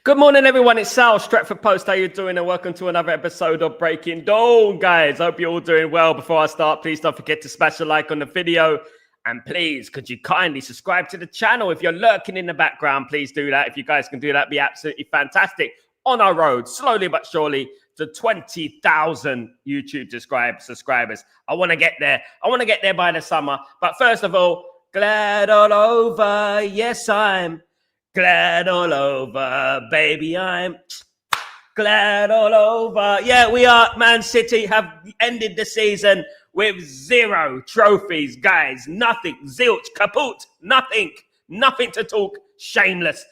Good morning, everyone. It's Sal, Stretford Post. How you doing? And welcome to another episode of Breaking Dawn, guys. Hope you're all doing well. Before I start, please don't forget to smash a like on the video. And please, could you kindly subscribe to the channel? If you're lurking in the background, please do that. If you guys can do that, be absolutely fantastic. On our road, slowly but surely, to 20,000 YouTube subscribers. I want to get there. I want to get there by the summer. But first of all, glad all over. Yes, I'm glad all over, baby. I'm glad all over. Yeah, we are. Man City have ended the season with 0 trophies, guys. Nothing. Zilch, kaput. Nothing. Nothing to talk. Shameless.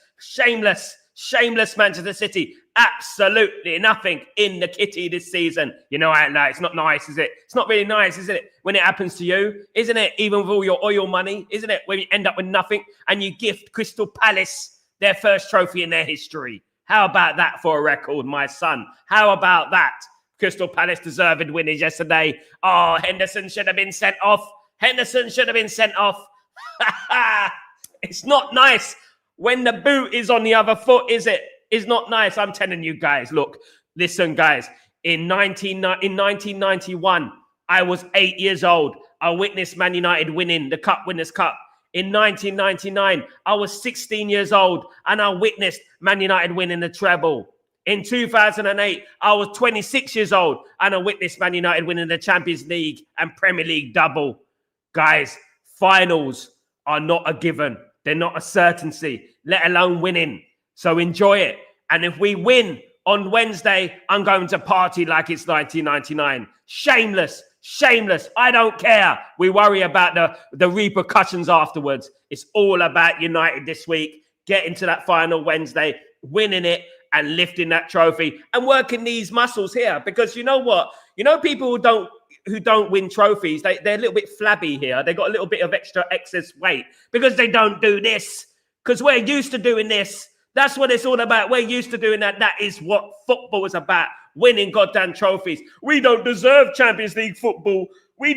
Manchester City. Absolutely nothing in the kitty this season. You know, it's not nice, is it? It's not really nice, isn't it? When it happens to you, isn't it? Even with all your oil money, isn't it? When you end up with nothing and you gift Crystal Palace their first trophy in their history. How about that for a record, my son? How about that? Crystal Palace deserved winners yesterday. Oh, Henderson should have been sent off. It's not nice when the boot is on the other foot, is it? It's not nice. I'm telling you guys, look, listen, guys. In 1991, I was 8 years old. I witnessed Man United winning the Cup Winners' Cup. In 1999, I was 16 years old and I witnessed Man United winning the treble. In 2008, I was 26 years old and I witnessed Man United winning the Champions League and Premier League double. Guys, finals are not a given. They're not a certainty, let alone winning. So enjoy it. And if we win on Wednesday, I'm going to party like it's 1999. Shameless. I don't care. We worry about the repercussions afterwards. It's all about United this week. Getting to that final Wednesday, winning it and lifting that trophy and working these muscles here. Because you know what? You know, people who don't win trophies, they're a little bit flabby here. They got a little bit of excess weight because they don't do this. Because we're used to doing this. That's what it's all about. We're used to doing that. That is what football is about. Winning goddamn trophies. We don't deserve Champions League football. We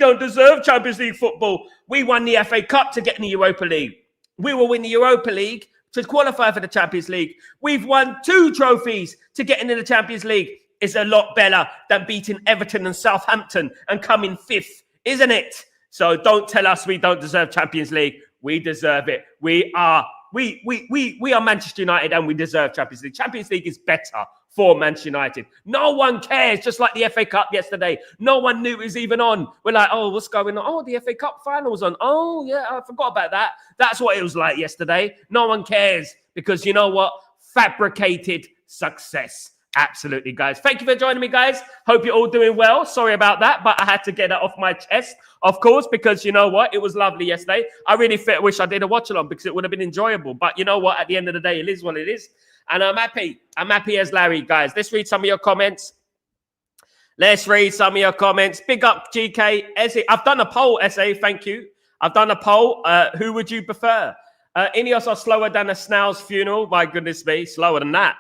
won the FA Cup to get in the Europa League. We will win the Europa League to qualify for the Champions League. We've won 2 trophies to get into the Champions League. It's a lot better than beating Everton and Southampton and coming 5th, isn't it? So don't tell us we don't deserve Champions League. We deserve it. We are Manchester United and we deserve Champions League. Champions League is better for Manchester United. No one cares, just like the FA Cup yesterday. No one knew it was even on. We're like, oh, what's going on? Oh, the FA Cup final's on. Oh, yeah, I forgot about that. That's what it was like yesterday. No one cares because you know what? Fabricated success. Absolutely, guys. Thank you for joining me, guys. Hope you're all doing well. Sorry about that, but I had to get that off my chest, of course, because you know what? It was lovely yesterday. I really wish I did a watch-along because it would have been enjoyable. But you know what? At the end of the day, it is what it is. And I'm happy. I'm happy as Larry, guys. Let's read some of your comments. Big up, GK. Essay. I've done a poll, Essay. Thank you. I've done a poll. Who would you prefer? Ineos are slower than a snail's funeral. My goodness me. Slower than that.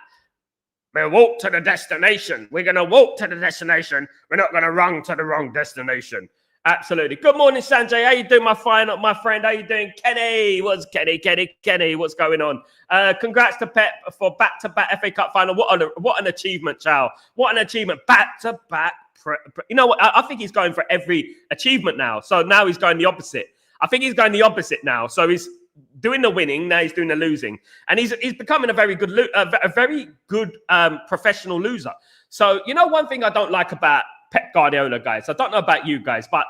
We'll walk to the destination. We're going to walk to the destination. We're not going to run to the wrong destination. Absolutely. Good morning, Sanjay. How you doing, my friend? How you doing? Kenny. Kenny, what's going on? Congrats to Pep for back-to-back FA Cup final. What an achievement, Chow. What an achievement. Back-to-back. You know what? I think he's going for every achievement now. So now he's going the opposite. I think he's going the opposite now. So he's doing the winning, now he's doing the losing, and he's becoming a very good professional loser. So you know, one thing I don't like about Pep Guardiola, guys. I don't know about you guys, but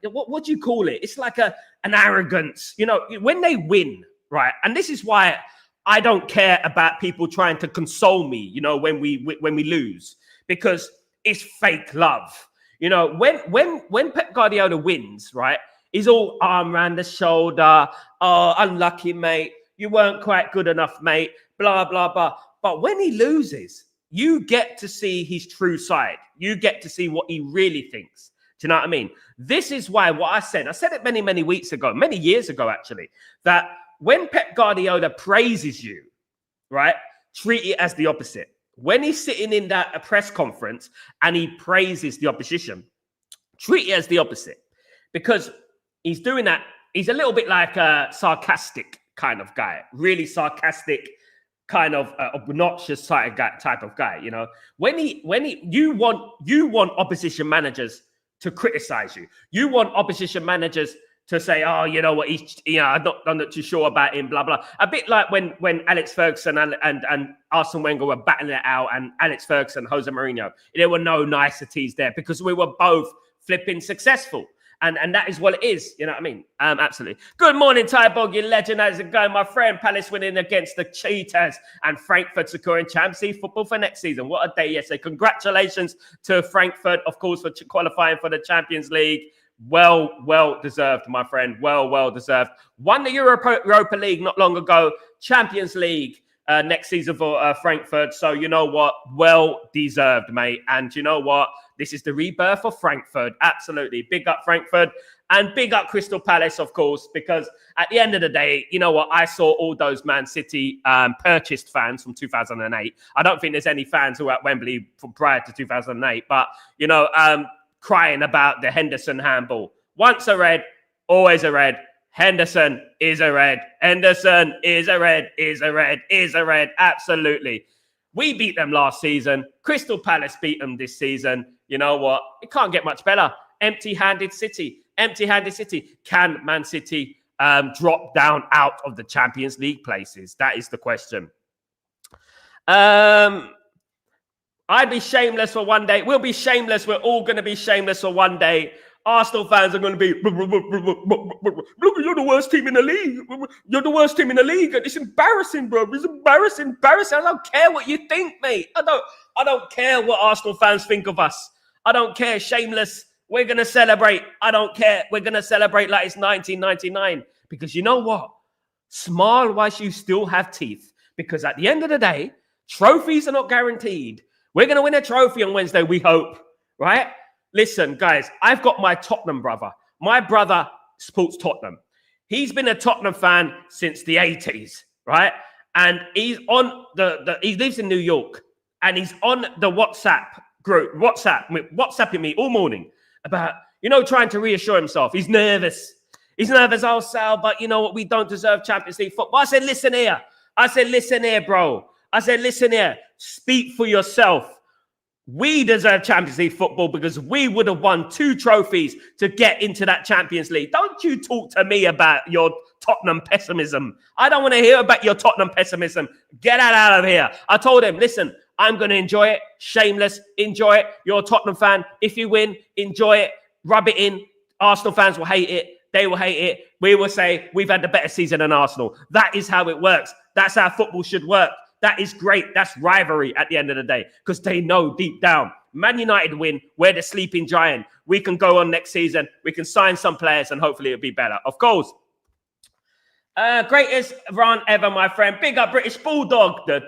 what do you call it? It's like an arrogance. You know, when they win, right? And this is why I don't care about people trying to console me. You know, when we lose, because it's fake love. You know, when Pep Guardiola wins, right? He's all arm around the shoulder. Oh, unlucky, mate. You weren't quite good enough, mate. Blah, blah, blah. But when he loses, you get to see his true side. You get to see what he really thinks. Do you know what I mean? This is why what I said it many, many weeks ago, many years ago, actually, that when Pep Guardiola praises you, right, treat it as the opposite. When he's sitting in that press conference and he praises the opposition, treat it as the opposite. Because he's doing that. He's a little bit like a sarcastic kind of guy, really sarcastic, kind of obnoxious type of guy. You know, when you want opposition managers to criticize you. You want opposition managers to say, oh, you know what, I'm not too sure about him, blah, blah. A bit like when Alex Ferguson and Arsene Wenger were battling it out, and Alex Ferguson, Jose Mourinho. There were no niceties there because we were both flipping successful. And that is what it is. You know what I mean? Absolutely. Good morning, Ty Bog, you legend. How's it going, my friend? Palace winning against the Cheetahs and Frankfurt securing Champions League football for next season. What a day yesterday. Congratulations to Frankfurt, of course, for qualifying for the Champions League. Well deserved, my friend. Well deserved. Won the Europa League not long ago. Champions League next season for Frankfurt. So you know what? Well deserved, mate. And you know what? This is the rebirth of Frankfurt. Absolutely. Big up Frankfurt and big up Crystal Palace, of course, because at the end of the day, you know what? I saw all those Man City purchased fans from 2008. I don't think there's any fans who were at Wembley from prior to 2008, but, you know, crying about the Henderson handball. Once a red, always a red. Henderson is a red. Henderson is a red, is a red, is a red. Absolutely. We beat them last season. Crystal Palace beat them this season. You know what? It can't get much better. Empty-handed City. Empty-handed City. Can Man City drop down out of the Champions League places? That is the question. I'd be shameless for one day. We'll be shameless. We're all going to be shameless for one day. Arsenal fans are going to be, look, you're the worst team in the league. You're the worst team in the league. It's embarrassing, bro. It's embarrassing. I don't care what you think, mate. I don't care what Arsenal fans think of us. I don't care. Shameless. We're going to celebrate. I don't care. We're going to celebrate like it's 1999. Because you know what? Smile whilst you still have teeth. Because at the end of the day, trophies are not guaranteed. We're going to win a trophy on Wednesday, we hope. Right? Listen, guys, I've got my Tottenham brother. My brother supports Tottenham. He's been a Tottenham fan since the 80s, right? And he's on he lives in New York, and he's on the WhatsApp group, WhatsApping me all morning about, you know, trying to reassure himself. He's nervous. Oh, Sal, but you know what? We don't deserve Champions League football. I said, listen here, bro. I said, listen here. Speak for yourself. We deserve Champions League football because we would have won 2 trophies to get into that Champions League. Don't you talk to me about your Tottenham pessimism. I don't want to hear about your Tottenham pessimism. Get out of here. I told him, listen, I'm going to enjoy it. Shameless, enjoy it. You're a Tottenham fan. If you win, enjoy it. Rub it in. Arsenal fans will hate it. They will hate it. We will say we've had the better season than Arsenal. That is how it works. That's how football should work. That is great. That's rivalry at the end of the day because they know deep down, Man United win. We're the sleeping giant. We can go on next season. We can sign some players and hopefully it'll be better. Of course. Greatest run ever, my friend. Big up British Bulldog. Big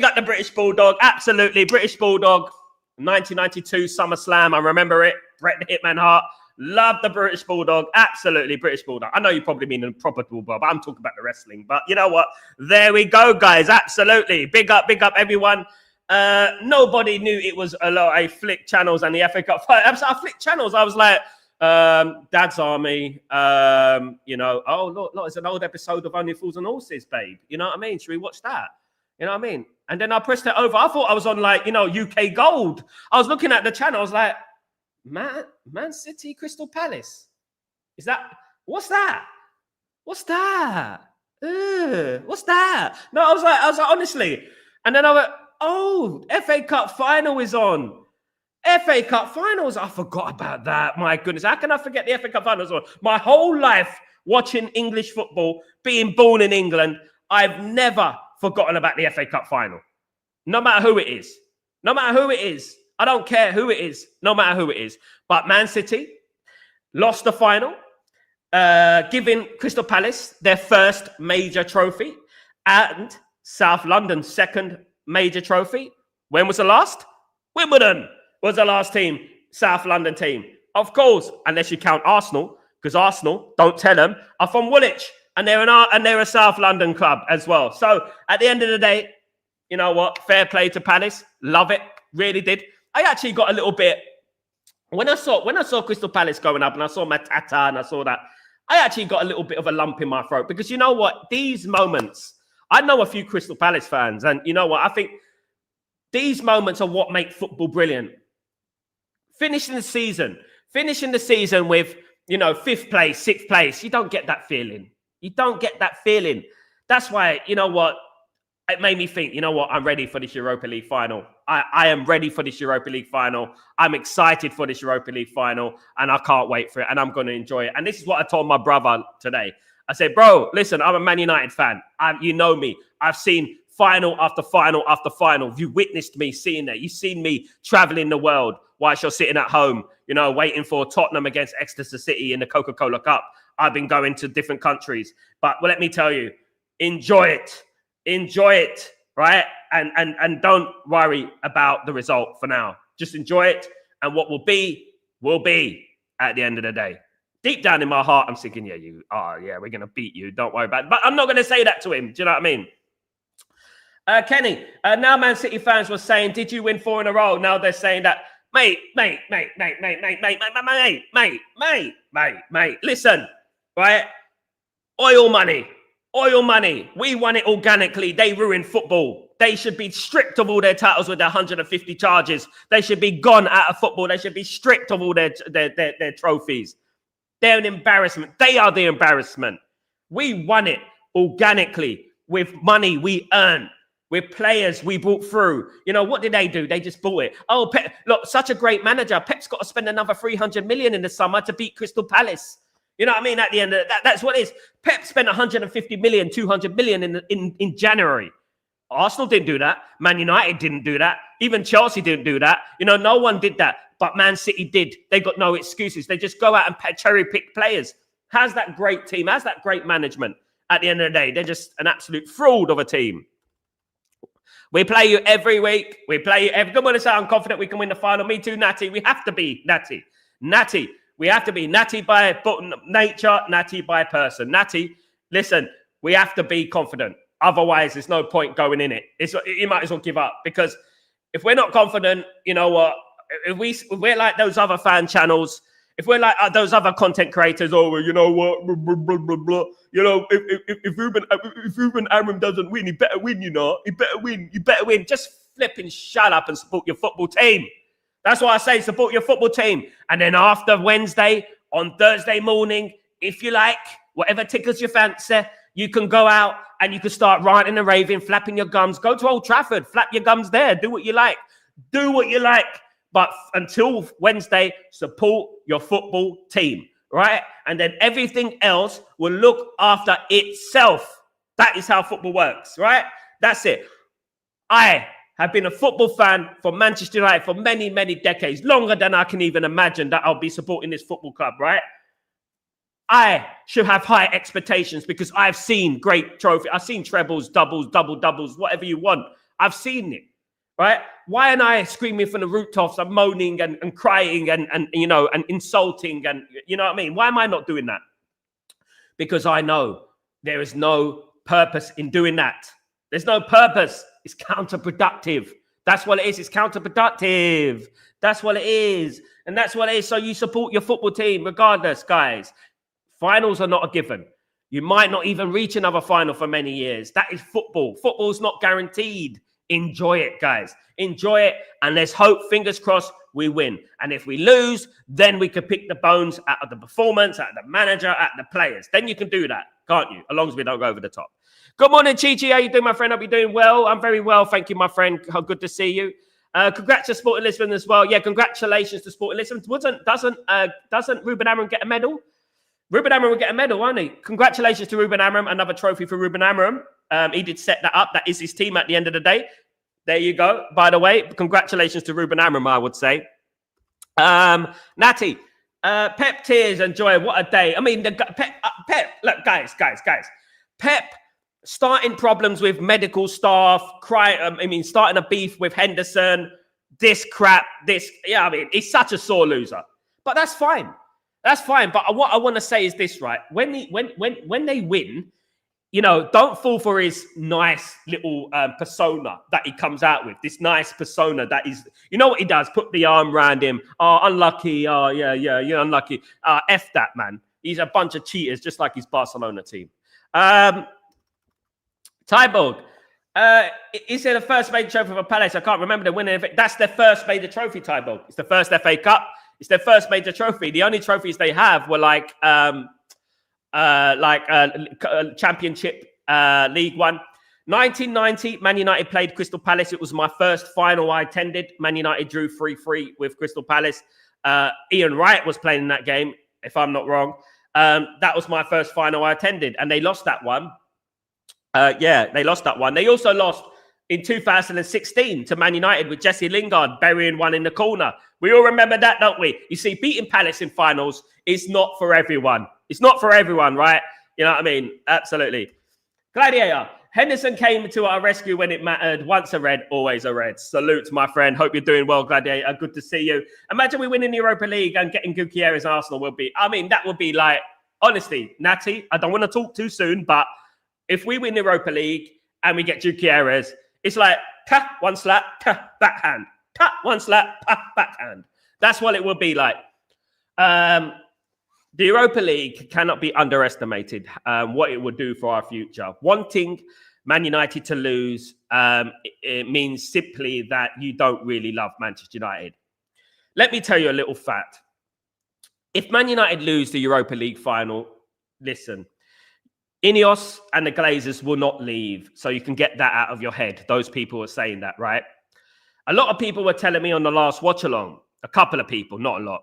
up the British Bulldog. Absolutely. British Bulldog. 1992 SummerSlam. I remember it. Bret the Hitman Hart. Love the British Bulldog. Absolutely. British Bulldog. I know you probably mean a proper Bulldog, but I'm talking about the wrestling. But you know what? There we go, guys. Absolutely. Big up everyone. Nobody knew it was I flicked channels and the FA Cup. I flicked channels. I was like, Dad's Army, you know, oh, look, it's an old episode of Only Fools and Horses, babe. You know what I mean? Should we watch that? You know what I mean? And then I pressed it over. I thought I was on like, you know, UK Gold. I was looking at the channel. I was like, Man City, Crystal Palace. Is that, what's that? What's that? What's that? No, I was like, honestly. And then I went, oh, FA Cup final is on. FA Cup finals. I forgot about that. My goodness. How can I forget the FA Cup finals on? My whole life watching English football, being born in England, I've never forgotten about the FA Cup final. No matter who it is. No matter who it is. I don't care who it is. No matter who it is. But Man City lost the final, giving Crystal Palace their first major trophy and South London's second major trophy. When was the last? Wimbledon was the last team, South London team. Of course, unless you count Arsenal, because Arsenal, don't tell them, are from Woolwich. And they're a South London club as well. So at the end of the day, you know what? Fair play to Palace. Love it. Really did. I actually got a little bit when I saw Crystal Palace going up and I saw Matata and I saw that, I actually got a little bit of a lump in my throat because you know what? These moments, I know a few Crystal Palace fans, and you know what? I think these moments are what make football brilliant. Finishing the season with, you know, 5th place, 6th place, you don't get that feeling. You don't get that feeling. That's why, you know what? It made me think, you know what? I'm ready for this Europa League final. I am ready for this Europa League final. I'm excited for this Europa League final, and I can't wait for it, and I'm going to enjoy it. And this is what I told my brother today. I said, bro, listen, I'm a Man United fan. You know me. I've seen final after final after final. You witnessed me seeing that. You've seen me traveling the world whilst you're sitting at home, you know, waiting for Tottenham against Exeter City in the Coca-Cola Cup. I've been going to different countries. But well, let me tell you, enjoy it. Enjoy it, right? And don't worry about the result for now. Just enjoy it. And what will be at the end of the day. Deep down in my heart, I'm thinking, we're going to beat you. Don't worry about it. But I'm not going to say that to him. Do you know what I mean? Kenny, now Man City fans were saying, did you win 4 in a row? Now they're saying that, mate. Listen, right? Oil money. We won it organically. They ruined football. They should be stripped of all their titles with their 150 charges. They should be gone out of football. They should be stripped of all their trophies. They're an embarrassment. They are the embarrassment. We won it organically with money we earned, with players we brought through. You know, what did they do? They just bought it. Oh, Pep, look, such a great manager. Pep's got to spend another 300 million in the summer to beat Crystal Palace. You know what I mean? At the end of that, that's what it is. Pep spent 150 million, 200 million in January. Arsenal didn't do that. Man United didn't do that. Even Chelsea didn't do that. You know, no one did that. But Man City did. They got no excuses. They just go out and cherry pick players. How's that great team? How's that great management? At the end of the day, they're just an absolute fraud of a team. We play you every week. We play you every. Good morning, sir. I'm confident we can win the final. Me too, Natty. We have to be Natty. We have to be Natty by nature, Natty by person. Natty, listen, we have to be confident. Otherwise, there's no point going in it. You might as well give up, because if we're not confident, you know what? If we're like those other fan channels, if we're like those other content creators, you know what? Blah, blah, blah, blah. You know, if Ruben Amorim doesn't win, he better win. You know, he better win. You better win. Just flipping shut up and support your football team. That's why I say support your football team. And then after Wednesday, on Thursday morning, if you like, whatever tickles your fancy, you can go out and you can start ranting and raving, flapping your gums. Go to Old Trafford, flap your gums there. Do what you like. Do what you like. But until Wednesday, support your football team, right? And then everything else will look after itself. That is how football works, right? That's it. I have been a football fan for Manchester United for many, many decades, longer than I can even imagine that I'll be supporting this football club, right? I should have high expectations because I've seen great trophies. I've seen trebles, doubles, double-doubles, whatever you want. I've seen it, right? Why am I screaming from the rooftops and moaning and crying and you know, and insulting and, you know what I mean? Why am I not doing that? Because I know there is no purpose in doing that. There's no purpose. It's counterproductive. That's what it is. It's counterproductive. That's what it is. And that's what it is. So you support your football team regardless, guys. Finals are not a given. You might not even reach another final for many years. That is football. Football's not guaranteed. Enjoy it, guys. Enjoy it. And let's hope, fingers crossed, we win. And if we lose, then we can pick the bones out of the performance, out of the manager, out of the players. Then you can do that, can't you? As long as we don't go over the top. Good morning, Chi-Chi. How you doing, my friend? I'll be doing well. I'm very well. Thank you, my friend. How good to see you. Congrats to Sporting Lisbon as well. Yeah, congratulations to Sporting Lisbon. Doesn't Ruben Amorim get a medal? Ruben Amorim will get a medal, won't he? Congratulations to Ruben Amorim. Another trophy for Ruben Amorim. He did set that up. That is his team at the end of the day. There you go. By the way, congratulations to Ruben Amorim, I would say. Natty, Pep tears and joy. What a day. I mean, Pep, look, guys. Pep starting problems with medical staff, starting a beef with Henderson, this crap, this. Yeah, I mean, he's such a sore loser. But that's fine. That's fine. But what I want to say is this, right? When they win, you know, don't fall for his nice little persona that he comes out with. This nice persona that is, you know what he does? Put the arm around him. Oh, unlucky. Oh, yeah, you're unlucky. F that, man. He's a bunch of cheaters, just like his Barcelona team. Tybold. Is it the first major trophy for Palace? I can't remember the winning. That's their first major trophy, Tybold. It's the first FA Cup. It's their first major trophy. The only trophies they have were like Championship, League One. 1990, Man United played Crystal Palace. It was my first final I attended. Man United drew 3-3 with Crystal Palace. Ian Wright was playing in that game, if I'm not wrong. That was my first final I attended, and they lost that one. They lost that one. They also lost in 2016 to Man United with Jesse Lingard burying one in the corner. We all remember that, don't we? You see, beating Palace in finals is not for everyone. It's not for everyone, right? You know what I mean? Absolutely. Gladiator. Henderson came to our rescue when it mattered. Once a Red, always a Red. Salute, my friend. Hope you're doing well, Gladiator. Good to see you. Imagine we win in the Europa League and getting Gutierrez Arsenal will be... I mean, that would be like... Honestly, Natty, I don't want to talk too soon, but if we win the Europa League and we get Gutierrez, it's like, one slap, backhand. One slap, backhand. That's what it will be like. The Europa League cannot be underestimated, what it would do for our future. Wanting Man United to lose, it means simply that you don't really love Manchester United. Let me tell you a little fact. If Man United lose the Europa League final, listen, Ineos and the Glazers will not leave. So you can get that out of your head. Those people are saying that, right? A lot of people were telling me on the last watch along, a couple of people, not a lot.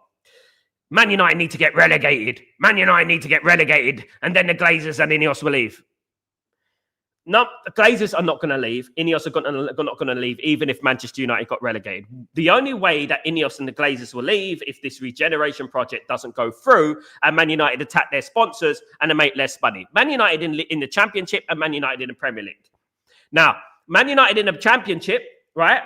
Man United need to get relegated. Man United need to get relegated. And then the Glazers and Ineos will leave. No, the Glazers are not going to leave. Ineos are not going to leave, even if Manchester United got relegated. The only way that Ineos and the Glazers will leave if this regeneration project doesn't go through and Man United attack their sponsors and they make less money. Man United in the Championship and Man United in the Premier League. Now, Man United in the Championship, right,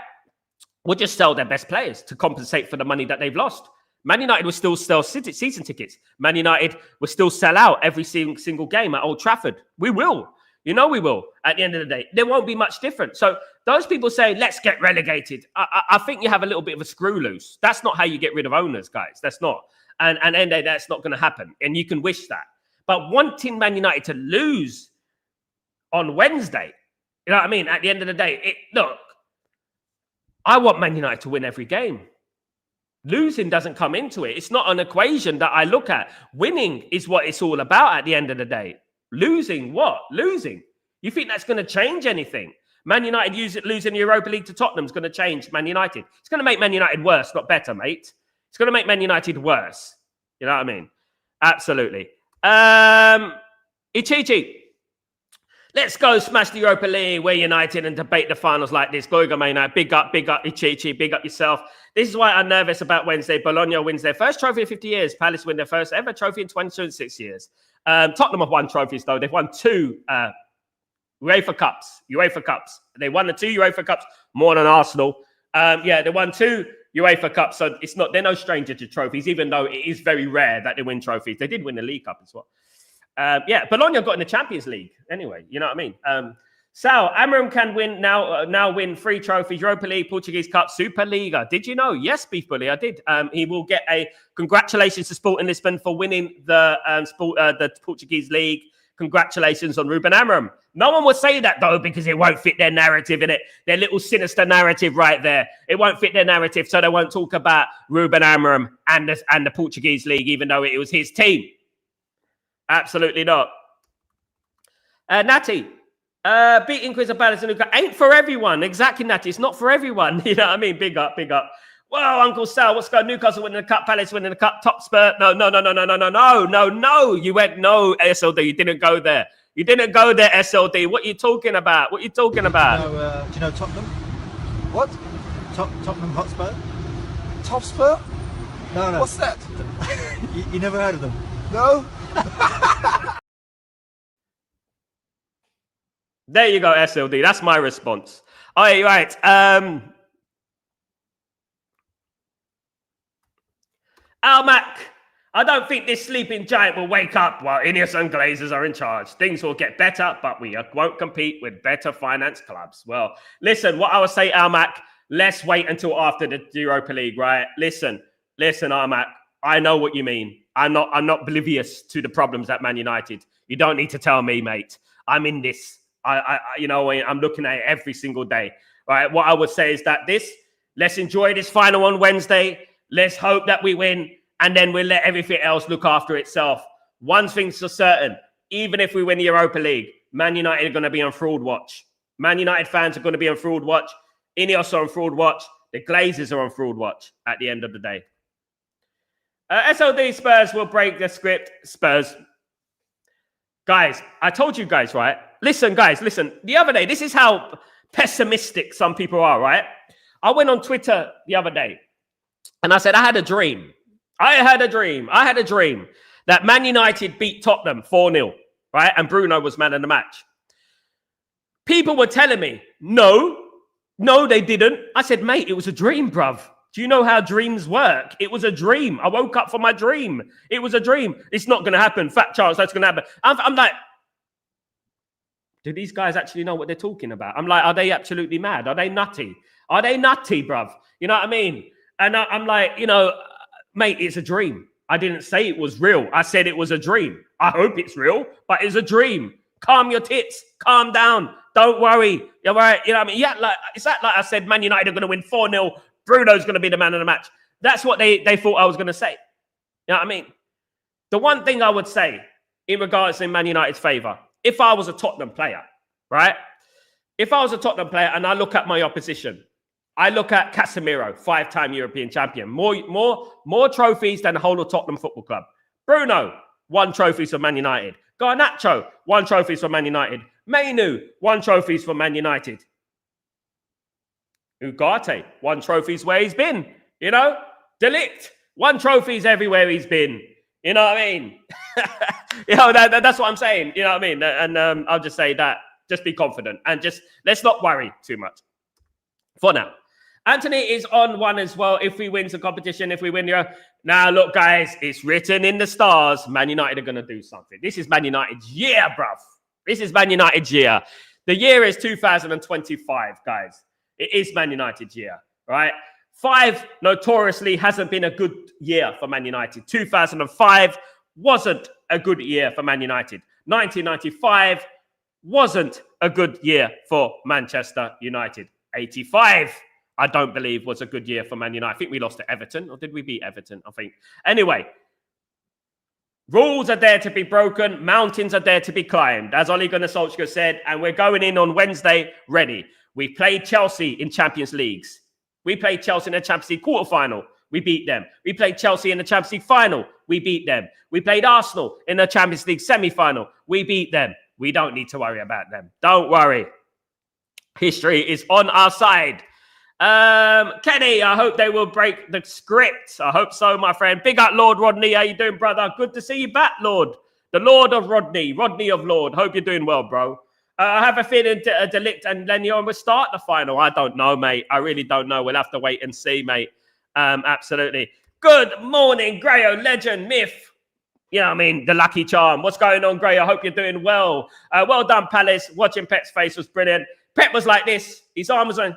will just sell their best players to compensate for the money that they've lost. Man United will still sell season tickets. Man United will still sell out every single game at Old Trafford. We will. You know we will. At the end of the day, there won't be much different. So those people say, let's get relegated. I think you have a little bit of a screw loose. That's not how you get rid of owners, guys. That's not. And that's not going to happen. And you can wish that. But wanting Man United to lose on Wednesday, you know what I mean? At the end of the day, look, I want Man United to win every game. Losing doesn't come into it. It's not an equation that I look at. Winning is what it's all about at the end of the day. Losing what? Losing. You think that's going to change anything? Man United losing the Europa League to Tottenham is going to change Man United. It's going to make Man United worse, not better, mate. It's going to make Man United worse. You know what I mean? Absolutely. Ichichi. Let's go smash the Europa League. We're United and debate the finals like this. Go, Man United. Big up, Ichichi. Big up yourself. This is why I'm nervous about Wednesday. Bologna wins their first trophy in 50 years. Palace win their first ever trophy in 26 years. Tottenham have won trophies, though. They've won 2 UEFA Cups. They won the 2 UEFA Cups more than Arsenal. They won 2 UEFA Cups. So they're no stranger to trophies, even though it is very rare that they win trophies. They did win the League Cup as well. Bologna got in the Champions League anyway. You know what I mean? Sal, Amorim can win now win 3 trophies: Europa League, Portuguese Cup, Superliga. Did you know? Yes, Beef Bully, I did. He will get a congratulations to Sporting Lisbon for winning the Portuguese League. Congratulations on Ruben Amorim. No one will say that though because it won't fit their narrative in it. Their little sinister narrative right there. It won't fit their narrative, so they won't talk about Ruben Amorim and the Portuguese League, even though it was his team. Absolutely not. Natty. Beating Crystal Palace and Newcastle ain't for everyone. Exactly, Natty. It's not for everyone. You know what I mean? Big up. Well, Uncle Sal, what's going on? Newcastle winning the cup, Palace winning the cup, top spurt. No. You went no, SLD. You didn't go there. SLD. What are you talking about? Do you know Tottenham? What? Tottenham Hotspur? Topspur? No. What's that? you never heard of them? No. There you go, SLD. That's my response. All right. Almac. I don't think this sleeping giant will wake up while Ineos and Glazers are in charge. Things will get better, but we won't compete with better finance clubs. Well, listen, what I would say, Almac, let's wait until after the Europa League, right? Listen, Almac, I know what you mean. I'm not oblivious to the problems at Man United. You don't need to tell me, mate. I'm in this. I'm looking at it every single day, right? What I would say is that let's enjoy this final on Wednesday. Let's hope that we win. And then we'll let everything else look after itself. One thing's for certain, even if we win the Europa League, Man United are going to be on fraud watch. Man United fans are going to be on fraud watch. Ineos are on fraud watch. The Glazers are on fraud watch at the end of the day. SLD Spurs will break the script. Spurs. Guys, I told you guys, right? Listen, guys, listen. The other day, this is how pessimistic some people are, right? I went on Twitter the other day and I said, I had a dream that Man United beat Tottenham 4-0, right? And Bruno was man of the match. People were telling me, no, they didn't. I said, mate, it was a dream, bruv. Do you know how dreams work? It was a dream. I woke up from my dream. It was a dream. It's not going to happen. Fat chance that's going to happen. I'm like, do these guys actually know what they're talking about? I'm like, are they absolutely mad? Are they nutty? Are they nutty, bruv? You know what I mean? And I'm like, mate, it's a dream. I didn't say it was real. I said it was a dream. I hope it's real, but it's a dream. Calm your tits. Calm down. Don't worry. You're right. You know what I mean? Yeah, it's like I said, Man United are going to win 4-0. Bruno's going to be the man of the match. That's what they thought I was going to say. You know what I mean? The one thing I would say in regards to Man United's favour, if I was a Tottenham player, right? If I was a Tottenham player and I look at my opposition, I look at Casemiro, 5-time European champion, more trophies than the whole of Tottenham Football Club. Bruno, 1 trophy for Man United. Garnacho, 1 trophy for Man United. Mainu, 1 trophy for Man United. Ugarte, 1 trophy's where he's been. You know, Delict, 1 trophy's everywhere he's been. You know what I mean? That's what I'm saying. You know what I mean? And I'll just say that. Just be confident and just let's not worry too much for now. Anthony is on 1 as well. If we win the competition, if we win now, look, guys, it's written in the stars. Man United are going to do something. This is Man United's year, bruv. This is Man United's year. The year is 2025, guys. It is Man United's year, right? 5 notoriously hasn't been a good year for Man United. 2005 wasn't a good year for Man United. 1995 wasn't a good year for Manchester United. 85, I don't believe, was a good year for Man United. I think we lost to Everton, or did we beat Everton? I think. Anyway, rules are there to be broken. Mountains are there to be climbed, as Ole Gunnar Solskjaer said, and we're going in on Wednesday ready. We played Chelsea in Champions Leagues. We played Chelsea in the Champions League quarterfinal. We beat them. We played Chelsea in the Champions League final. We beat them. We played Arsenal in the Champions League semi-final. We beat them. We don't need to worry about them. Don't worry. History is on our side. Kenny, I hope they will break the script. I hope so, my friend. Big up, Lord Rodney. How you doing, brother? Good to see you back, Lord. The Lord of Rodney. Rodney of Lord. Hope you're doing well, bro. I have a feeling Delict and Lenion will start the final. I don't know, mate. I really don't know. We'll have to wait and see, mate. Absolutely. Good morning, Grayo, legend, myth. You know what I mean? The lucky charm. What's going on, Gray? I hope you're doing well. Well done, Palace. Watching Pep's face was brilliant. Pep was like this. His arm was on.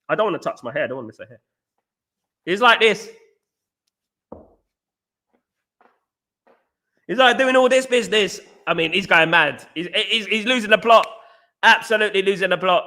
I don't want to touch my hair. I don't want to miss a hair. He's like this. He's like doing all this business. I mean, he's going mad. He's losing the plot. Absolutely losing the plot.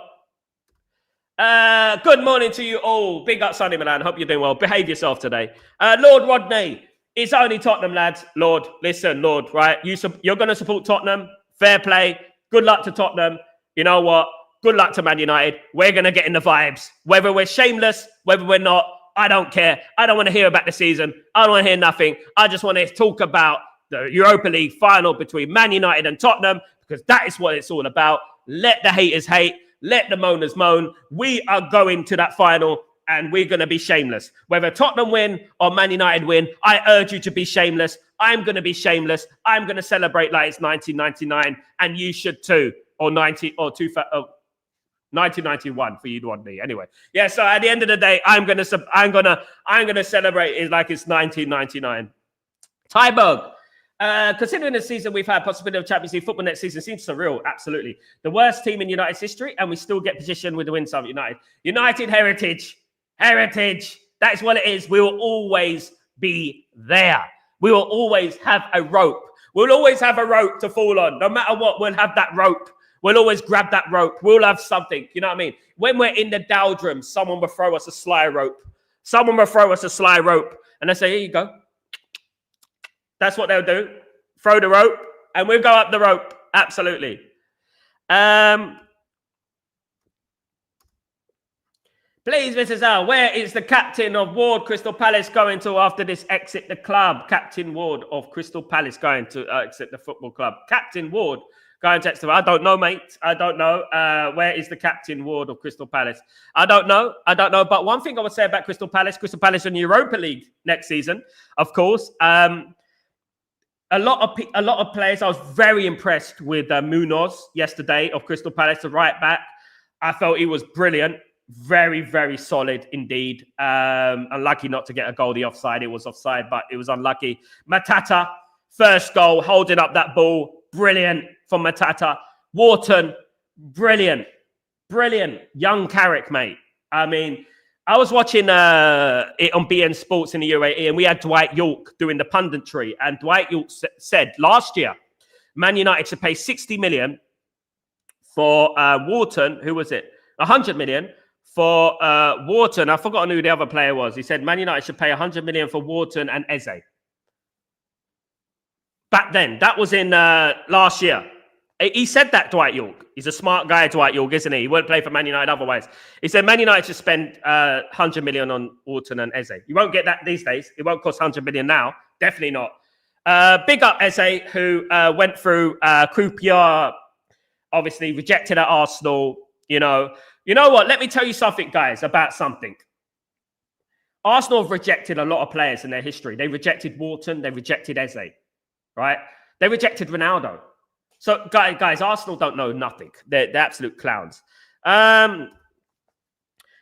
Good morning to you all. Big up, Sonny Milan. Hope you're doing well. Behave yourself today. Lord Rodney. It's only Tottenham, lads. Lord, listen, Lord, right? You're going to support Tottenham. Fair play. Good luck to Tottenham. You know what? Good luck to Man United. We're going to get in the vibes. Whether we're shameless, whether we're not, I don't care. I don't want to hear about the season. I don't want to hear nothing. I just want to talk about the Europa League final between Man United and Tottenham, because that is what it's all about. Let the haters hate. Let the moaners moan. We are going to that final, and we're going to be shameless. Whether Tottenham win or Man United win, I urge you to be shameless. I'm going to be shameless. I'm going to celebrate like it's 1999, and you should too. Or 1991 for you to want me. Anyway, yeah. So at the end of the day, I'm gonna celebrate it like it's 1999. Tyberg. Considering the season we've had, possibility of Champions League football next season seems surreal. Absolutely. The worst team in United's history, and we still get position with the win of United. United heritage. Heritage. That's what it is. We will always be there. We will always have a rope. We'll always have a rope to fall on. No matter what, we'll have that rope. We'll always grab that rope. We'll have something. You know what I mean? When we're in the doldrums, someone will throw us a sly rope. Someone will throw us a sly rope. And they say, here you go. That's what they'll do. Throw the rope, and we'll go up the rope. Absolutely. Please, Mrs. Al, where is the captain of Ward Crystal Palace going to after this exit the club? Captain Ward of Crystal Palace going to exit the football club. Captain Ward going to exit. I don't know, mate. I don't know. Where is the Captain Ward of Crystal Palace? I don't know. But one thing I would say about Crystal Palace in the Europa League next season, of course. A lot of players. I was very impressed with Munoz yesterday of Crystal Palace, the right back. I felt he was brilliant. Very, very solid indeed. Unlucky not to get a goal. The offside. It was offside, but it was unlucky. Matata, first goal, holding up that ball. Brilliant from Matata. Wharton, brilliant. Brilliant. Young Carrick, mate. I mean, I was watching it on BN Sports in the UAE, and we had Dwight York doing the punditry. And Dwight York said last year, Man United should pay 60 million for Wharton. Who was it? 100 million for Wharton. I've forgotten who the other player was. He said Man United should pay 100 million for Wharton and Eze. Back then, that was in last year. He said that, Dwight York. He's a smart guy, Dwight York, isn't he? He won't play for Man United otherwise. He said Man United should spend 100 million on Wharton and Eze. You won't get that these days. It won't cost 100 million now. Definitely not. Big up Eze, who went through Croupier, obviously rejected at Arsenal. You know what? Let me tell you something, guys, about something. Arsenal have rejected a lot of players in their history. They rejected Wharton. They rejected Eze, right? They rejected Ronaldo. So, guys, Arsenal don't know nothing. They're absolute clowns.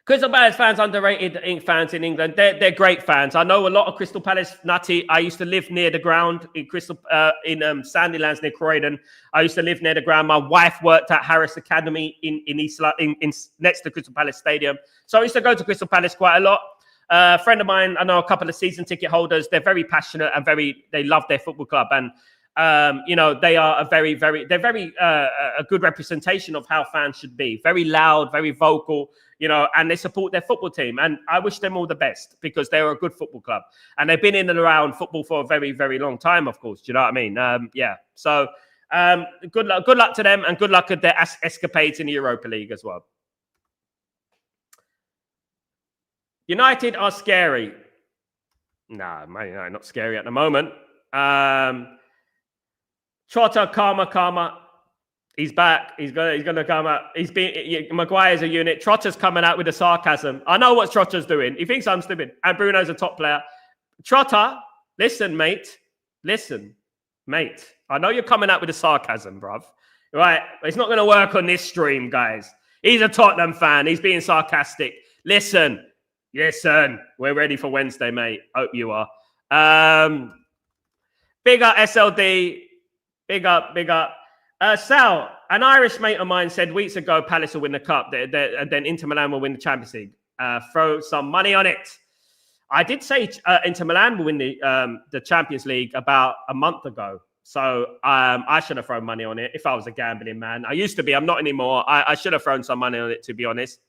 Crystal Palace fans, underrated fans in England. They're great fans. I know a lot of Crystal Palace nutty. I used to live near the ground in Sandylands near Croydon. I used to live near the ground. My wife worked at Harris Academy in East London, next to Crystal Palace Stadium. So I used to go to Crystal Palace quite a lot. A friend of mine, I know a couple of season ticket holders. They're very passionate and they love their football club. And they are a good representation of how fans should be. Very loud, very vocal, and they support their football team. And I wish them all the best because they're a good football club. And they've been in and around football for a very, very long time, of course. Do you know what I mean? Yeah. So good luck to them, and good luck at their escapades in the Europa League as well. United are scary. Nah, Man United not scary at the moment. Trotter, karma. He's back. He's gonna come out. Maguire's a unit. Trotter's coming out with the sarcasm. I know what Trotter's doing. He thinks I'm stupid. And Bruno's a top player. Trotter, listen, mate. I know you're coming out with the sarcasm, bruv. Right? It's not gonna work on this stream, guys. He's a Tottenham fan. He's being sarcastic. Listen. We're ready for Wednesday, mate. Hope you are. Big up SLD. Big up. Sal, an Irish mate of mine said weeks ago Palace will win the cup, and then Inter Milan will win the Champions League. Throw some money on it. I did say Inter Milan will win the Champions League about a month ago. So I should have thrown money on it if I was a gambling man. I used to be. I'm not anymore. I should have thrown some money on it, to be honest.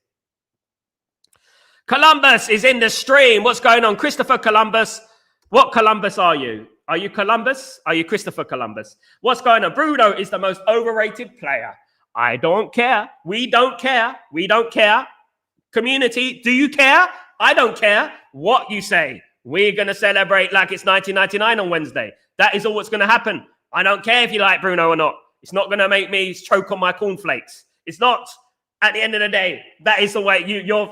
Columbus is in the stream. What's going on? Christopher Columbus. What Columbus are you? Are you Columbus? Are you Christopher Columbus? What's going on? Bruno is the most overrated player. I don't care. We don't care. Community, do you care? I don't care what you say. We're going to celebrate like it's 1999 on Wednesday. That is all what's going to happen. I don't care if you like Bruno or not. It's not going to make me choke on my cornflakes. It's not. At the end of the day, that is the way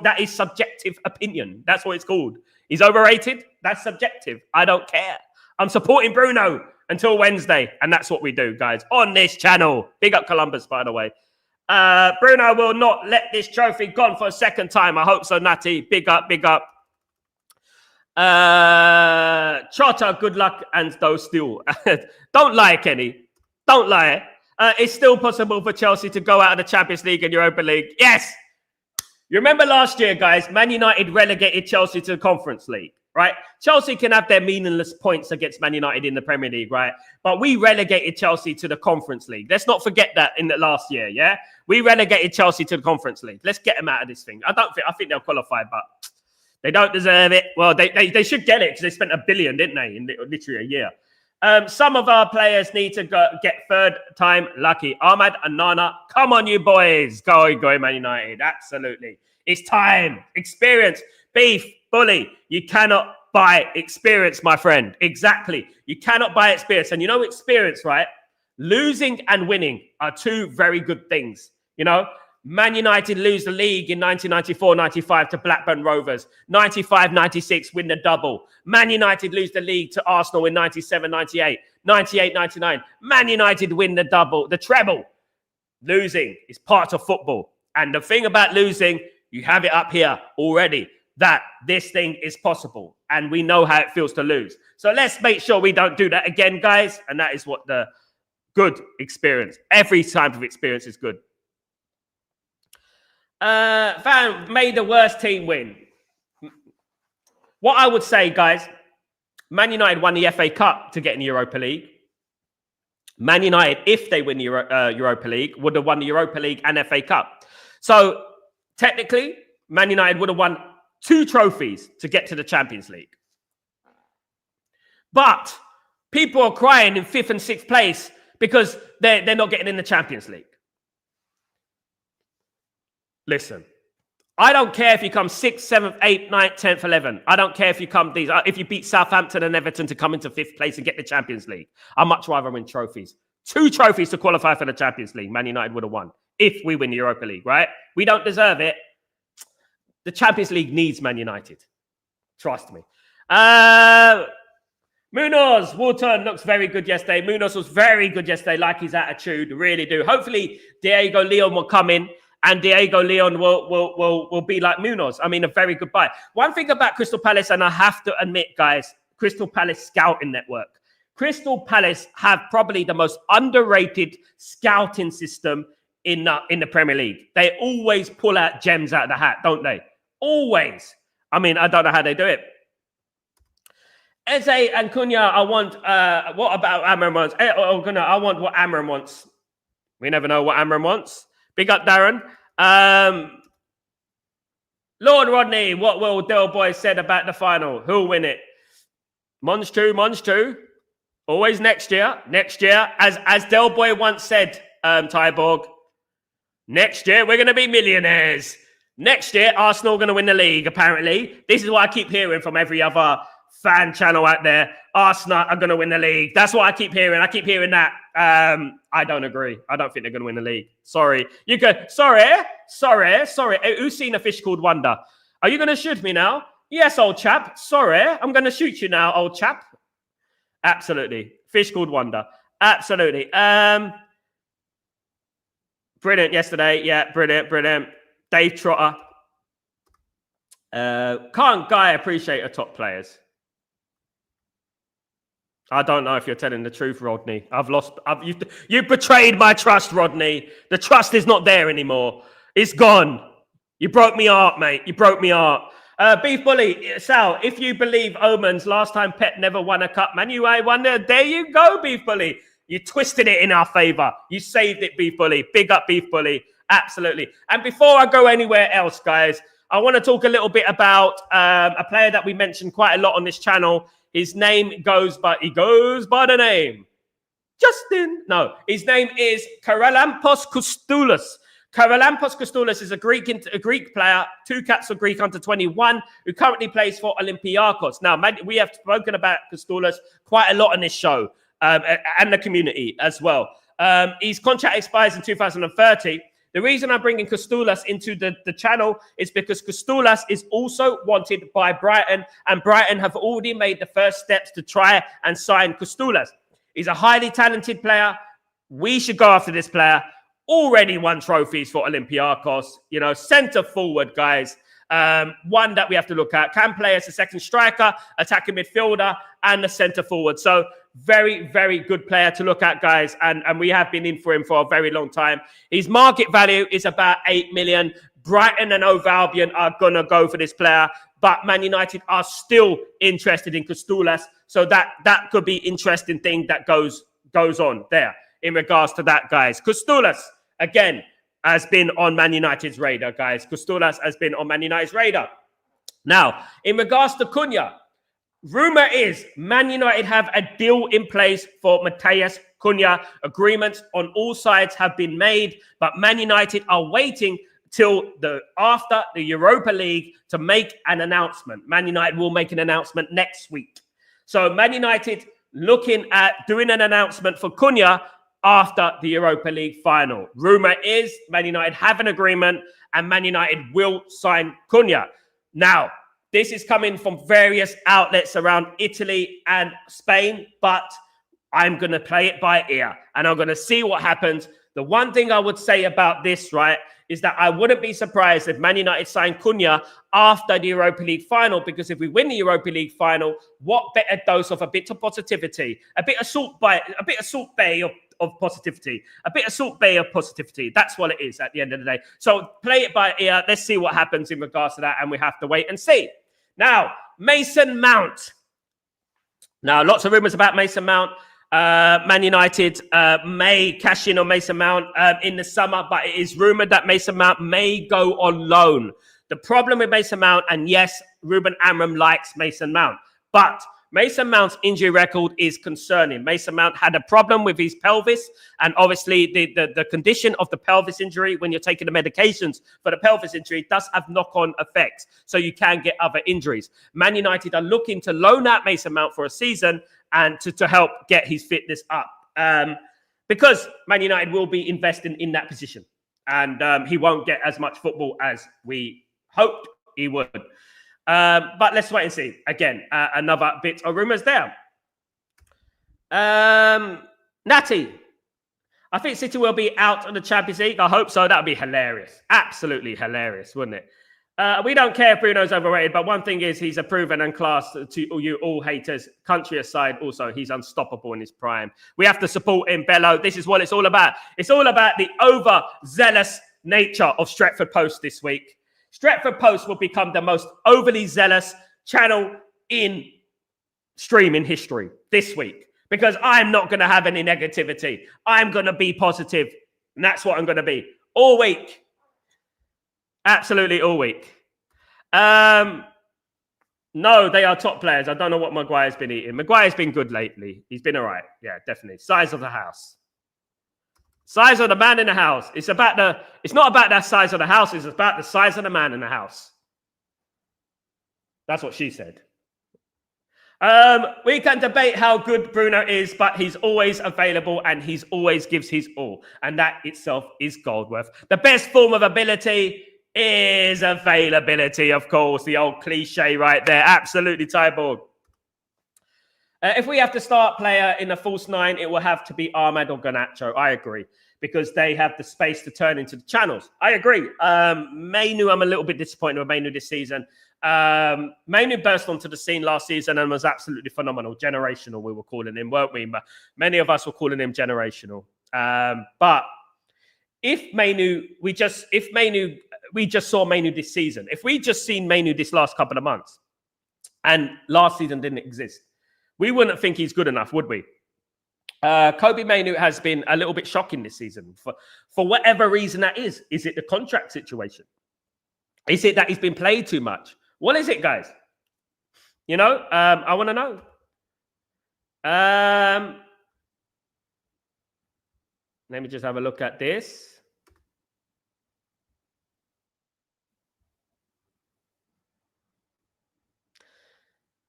that is subjective opinion. That's what it's called. He's overrated. That's subjective. I don't care. I'm supporting Bruno until Wednesday. And that's what we do, guys, on this channel. Big up Columbus, by the way. Bruno will not let this trophy gone for a second time. I hope so, Natty. Big up. Trotter, good luck and those still. Don't lie, Kenny. Don't lie. It's still possible for Chelsea to go out of the Champions League and Europa League. Yes. You remember last year, guys, Man United relegated Chelsea to the Conference League, right? Chelsea can have their meaningless points against Man United in the Premier League, right? But we relegated Chelsea to the Conference League. Let's not forget that in the last year, yeah? We relegated Chelsea to the Conference League. Let's get them out of this thing. I think they'll qualify, but they don't deserve it. Well, they should get it because they spent $1 billion, didn't they, in literally a year. Some of our players need to get third time lucky. Ahmad and Nana, come on, you boys. Go, Man United. Absolutely. It's time. Experience. Beef, Bully. You cannot buy experience, my friend. Exactly. You cannot buy experience. And you know experience, right? Losing and winning are two very good things. You know, Man United lose the league in 1994-95 to Blackburn Rovers. 95-96 win the double. Man United lose the league to Arsenal in 97-98. 98-99. Man United win the double, the treble. Losing is part of football. And the thing about losing, you have it up here already, that this thing is possible. And we know how it feels to lose. So let's make sure we don't do that again, guys. And that is what the good experience. Every type of experience is good. Fan made the worst team win. What I would say, guys, Man United won the FA Cup to get in the Europa League. Man United, if they win the Europa League, would have won the Europa League and FA Cup. So technically, Man United would have won 2 trophies to get to the Champions League. But people are crying in 5th and 6th place because they're not getting in the Champions League. Listen, I don't care if you come 6th, 7th, 8th, 9th, 10th, 11th. I don't care if you come if you beat Southampton and Everton to come into 5th place and get the Champions League. I'd much rather win trophies. 2 trophies to qualify for the Champions League. Man United would have won if we win the Europa League, right? We don't deserve it. The Champions League needs Man United. Trust me. Munoz, Walton looks very good yesterday. Munoz was very good yesterday, like his attitude. Really do. Hopefully, Diego Leon will come in. And Diego Leon will be like Munoz. I mean, a very good buy. One thing about Crystal Palace, and I have to admit, guys, Crystal Palace scouting network. Crystal Palace have probably the most underrated scouting system in the Premier League. They always pull out gems out of the hat, don't they? Always. I mean, I don't know how they do it. Eze and Cunha, I want, what about Amram wants? I want what Amram wants. We never know what Amram wants. Big up, Darren. Lord Rodney, what will Del Boy said about the final? Who'll win it? Mon's true. Always next year. Next year, as Del Boy once said, Tyborg, next year we're going to be millionaires. Next year, Arsenal are going to win the league, apparently. This is what I keep hearing from every other fan channel out there. Arsenal are going to win the league. That's what I keep hearing. I keep hearing that. I don't agree. I don't think they're going to win the league. Sorry. You go, sorry. Who's seen a fish called Wonder? Are you going to shoot me now? Yes, old chap. Sorry. I'm going to shoot you now, old chap. Absolutely. Fish called Wonder. Absolutely. Brilliant yesterday. Yeah, brilliant. Dave Trotter. Can't Guy appreciate a top players? I don't know if you're telling the truth, Rodney. You've betrayed my trust, Rodney. The trust is not there anymore. It's gone. You broke me heart, mate. You broke me heart. Beef Bully, Sal, if you believe omens, last time Pep never won a cup, Man U won there. There you go, Beef Bully. You twisted it in our favour. You saved it, Beef Bully. Big up, Beef Bully. Absolutely. And before I go anywhere else, guys, I want to talk a little bit about a player that we mentioned quite a lot on this channel. His name goes by the name Justin. No, his name is Karalampos Kostoulis. Karalampos Kostoulis is a Greek player, 2 caps for Greek under 21, who currently plays for Olympiacos. Now, we have spoken about Kostoulis quite a lot on this show and the community as well. His contract expires in 2030. The reason I'm bringing Kostoulis into the channel is because Kostoulis is also wanted by Brighton, and Brighton have already made the first steps to try and sign Kostoulis. He's a highly talented player. We should go after this player. Already won trophies for Olympiacos. You know, centre forward, guys. One that we have to look at. Can play as a second striker, attacking midfielder, and a centre forward. So very, very good player to look at, guys. And we have been in for him for a very long time. His market value is about 8 million. Brighton and Hove Albion are going to go for this player. But Man United are still interested in Costulas. So that could be interesting thing that goes on there in regards to that, guys. Costulas, again, has been on Man United's radar, guys. Costulas has been on Man United's radar. Now, in regards to Cunha, rumor is Man United have a deal in place for Matheus Cunha. Agreements on all sides have been made, but Man United are waiting till after the Europa League to make an announcement. Man United will make an announcement next week. So Man United looking at doing an announcement for Cunha after the Europa League final. Rumor is Man United have an agreement and Man United will sign Cunha. Now, this is coming from various outlets around Italy and Spain, but I'm going to play it by ear and I'm going to see what happens. The one thing I would say about this, right, is that I wouldn't be surprised if Man United signed Cunha after the Europa League final, because if we win the Europa League final, what better dose of a bit of positivity, a bit of salt bay of positivity, a bit of salt bay of positivity. That's what it is at the end of the day. So play it by ear. Let's see what happens in regards to that, and we have to wait and see. Now, Mason Mount. Now, lots of rumors about Mason Mount. Man United may cash in on Mason Mount in the summer, but it is rumored that Mason Mount may go on loan. The problem with Mason Mount, and yes, Ruben Amorim likes Mason Mount, but Mason Mount's injury record is concerning. Mason Mount had a problem with his pelvis, and obviously the condition of the pelvis injury, when you're taking the medications for the pelvis injury, does have knock-on effects, so you can get other injuries. Man United are looking to loan out Mason Mount for a season and to help get his fitness up, because Man United will be investing in that position, and he won't get as much football as we hoped he would. But let's wait and see. Again, another bit of rumours there. Natty, I think City will be out of the Champions League. I hope so. That would be hilarious. Absolutely hilarious, wouldn't it? We don't care if Bruno's overrated, but one thing is he's a proven and class to you all haters. Country aside, also, he's unstoppable in his prime. We have to support him, Bello. This is what it's all about. It's all about the overzealous nature of Stretford Post this week. Stretford Post will become the most overly zealous channel in streaming history this week, because I'm not going to have any negativity. I'm going to be positive, and that's what I'm going to be all week. Absolutely all week. No, they are top players. I don't know what Maguire's been eating. Maguire's been good lately. He's been all right. Yeah, definitely. Size of the house. Size of the man in the house. It's not about that size of the house. It's about the size of the man in the house. That's what she said. We can debate how good Bruno is, but he's always available and he's always gives his all. And that itself is gold worth. The best form of ability is availability, of course. The old cliche right there. Absolutely, Tyborg. If we have to start player in a false nine, it will have to be Ahmed or Garnacho. I agree, because they have the space to turn into the channels. I agree. Mainu, I'm a little bit disappointed with Mainu this season. Mainu burst onto the scene last season and was absolutely phenomenal. Generational, we were calling him, weren't we? But many of us were calling him generational. But if we just saw Mainu this season, if we just seen Mainu this last couple of months, and last season didn't exist, we wouldn't think he's good enough, would we? Kobe Mainu has been a little bit shocking this season for whatever reason that is. Is it the contract situation? Is it that he's been played too much? What is it, guys? You know, I want to know. Let me just have a look at this.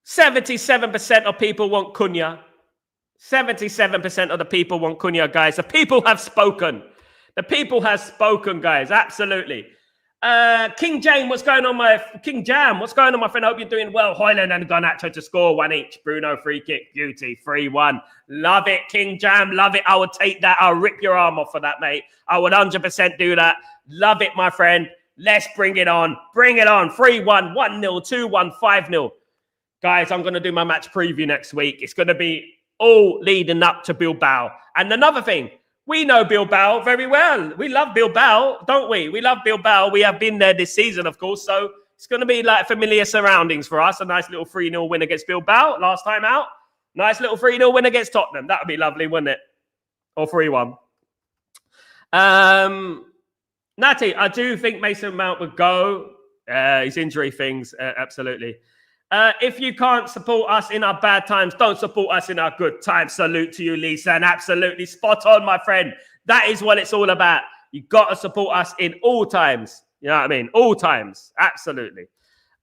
"77% of people want Cunha." 77% of the people want Cunha, guys. The people have spoken. The people have spoken, guys. Absolutely. King Jam, what's going on, my friend? Hope you're doing well. Hoyland and Garnacho to score one each. Bruno free kick, beauty, 3-1. Love it, King Jam. Love it. I would take that. I'll rip your arm off for that, mate. I would 100% do that. Love it, my friend. Let's bring it on. Bring it on. 3-1, 1-0, 2-1, 5-0. Guys, I'm going to do my match preview next week. It's going to be all leading up to Bilbao. And another thing, we know Bilbao very well. We love Bilbao, don't we? We love Bilbao. We have been there this season, of course. So it's going to be like familiar surroundings for us. A nice little 3-0 win against Bilbao last time out. Nice little 3-0 win against Tottenham. That would be lovely, wouldn't it? Or 3-1. Natty, I do think Mason Mount would go. His injury things, absolutely. If you can't support us in our bad times, don't support us in our good times. Salute to you, Lisa. And absolutely spot on, my friend. That is what it's all about. You got to support us in all times. You know what I mean? All times. Absolutely.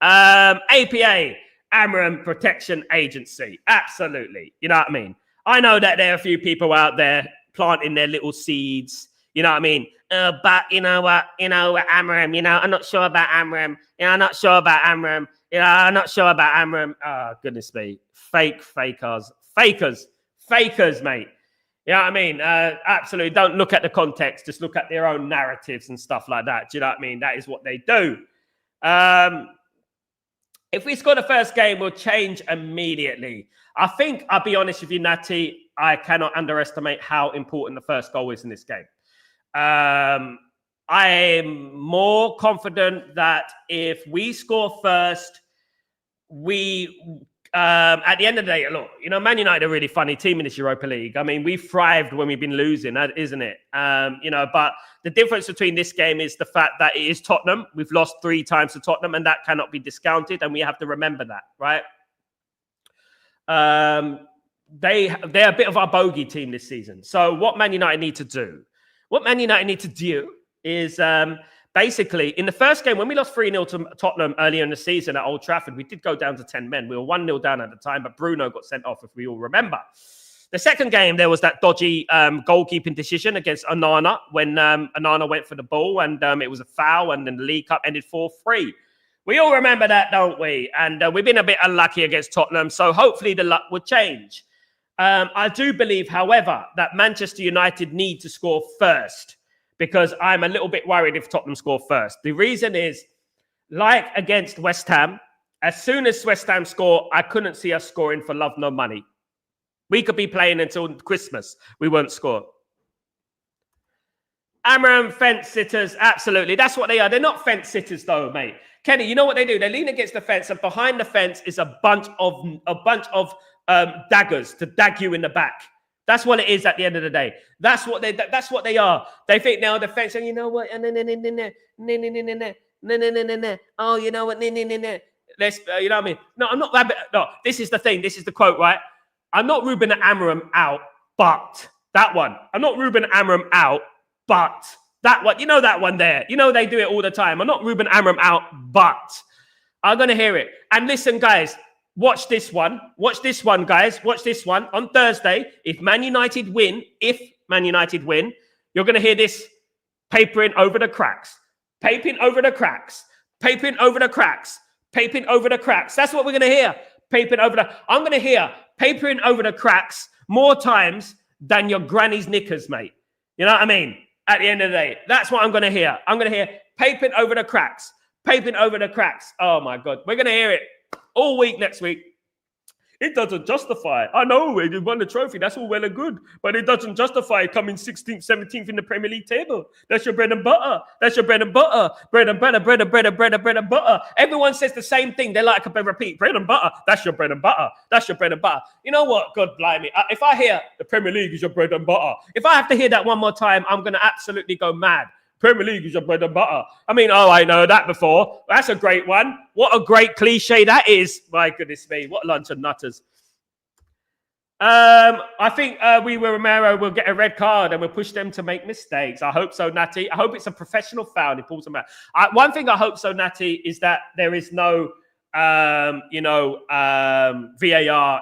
APA, Amram Protection Agency. Absolutely. You know what I mean? I know that there are a few people out there planting their little seeds. You know what I mean? But you know what? Amram, I'm not sure about Amram. I'm not sure about Amram. I'm not sure about Amram. Oh, goodness me. Fakers, mate. You know what I mean? Absolutely. Don't look at the context. Just look at their own narratives and stuff like that. Do you know what I mean? That is what they do. If we score the first game, we'll change immediately. I think, I'll be honest with you, Natty, I cannot underestimate how important the first goal is in this game. I am more confident that if we score first, we, at the end of the day, look, Man United are a really funny team in this Europa League. I mean, we've thrived when we've been losing, isn't it? But the difference between this game is the fact that it is Tottenham. We've lost 3 times to Tottenham, and that cannot be discounted, and we have to remember that, right? They're a bit of our bogey team this season. So what Man United need to do? What Man United need to do is basically, in the first game, when we lost 3-0 to Tottenham earlier in the season at Old Trafford, we did go down to 10 men. We were 1-0 down at the time, but Bruno got sent off, if we all remember. The second game, there was that dodgy goalkeeping decision against Onana when Onana went for the ball, and it was a foul, and then the League Cup ended 4-3. We all remember that, don't we? And we've been a bit unlucky against Tottenham, so hopefully the luck will change. I do believe, however, that Manchester United need to score first, because I'm a little bit worried if Tottenham score first. The reason is, like against West Ham, as soon as West Ham score, I couldn't see us scoring for love nor money. We could be playing until Christmas. We won't score. Amram fence sitters, absolutely. That's what they are. They're not fence sitters, though, mate. Kenny, you know what they do? They lean against the fence, and behind the fence is a bunch of daggers to dag you in the back. That's what it is at the end of the day. That's what they are. They think now the fence, and you know what? Oh, you know what? Let's, you know what I mean? No, I'm not. No, this is the thing. This is the quote, right? I'm not Ruben Amram out, but that one. I'm not Ruben Amram out, but that one. You know that one there. You know they do it all the time. I'm not Ruben Amram out, but I'm gonna hear it. And listen, guys. Watch this one. Watch this one, guys. Watch this one. On Thursday, if Man United win, you're going to hear this papering over the cracks. Papering over the cracks. Papering over the cracks. Papering over the cracks. That's what we're going to hear. I'm going to hear papering over the cracks more times than your granny's knickers, mate. You know what I mean? At the end of the day, that's what I'm going to hear. I'm going to hear papering over the cracks. Papering over the cracks. Oh, my God. We're going to hear it all week next week. It doesn't justify. I know we won the trophy. That's all well and good. But it doesn't justify coming 16th, 17th in the Premier League table. That's your bread and butter. That's your bread and butter. Bread and butter, bread and butter, bread and bread and butter. Everyone says the same thing. They like to repeat. Bread and butter. That's your bread and butter. That's your bread and butter. You know what? God blimey. If I hear the Premier League is your bread and butter, if I have to hear that one more time, I'm going to absolutely go mad. Premier League is your bread and butter. I mean, I know that before. That's a great one. What a great cliche that is. My goodness me. What a lunch of nutters. I think Romero will get a red card and we'll push them to make mistakes. I hope so, Natty. I hope it's a professional foul. He pulls them out. One thing I hope so, Natty, is that there is no, VAR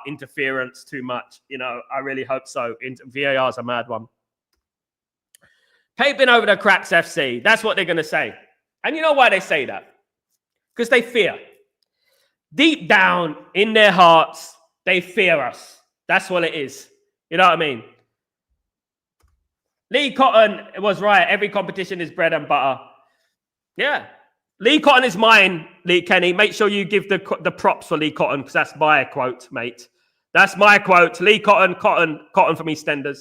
interference too much. I really hope so. VAR is a mad one. Paping over the cracks, FC. That's what they're going to say. And you know why they say that? Because they fear. Deep down in their hearts, they fear us. That's what it is. You know what I mean? Lee Cotton was right. Every competition is bread and butter. Yeah. Lee Cotton is mine, Lee Kenny. Make sure you give the props for Lee Cotton because that's my quote, mate. That's my quote. Lee Cotton from EastEnders.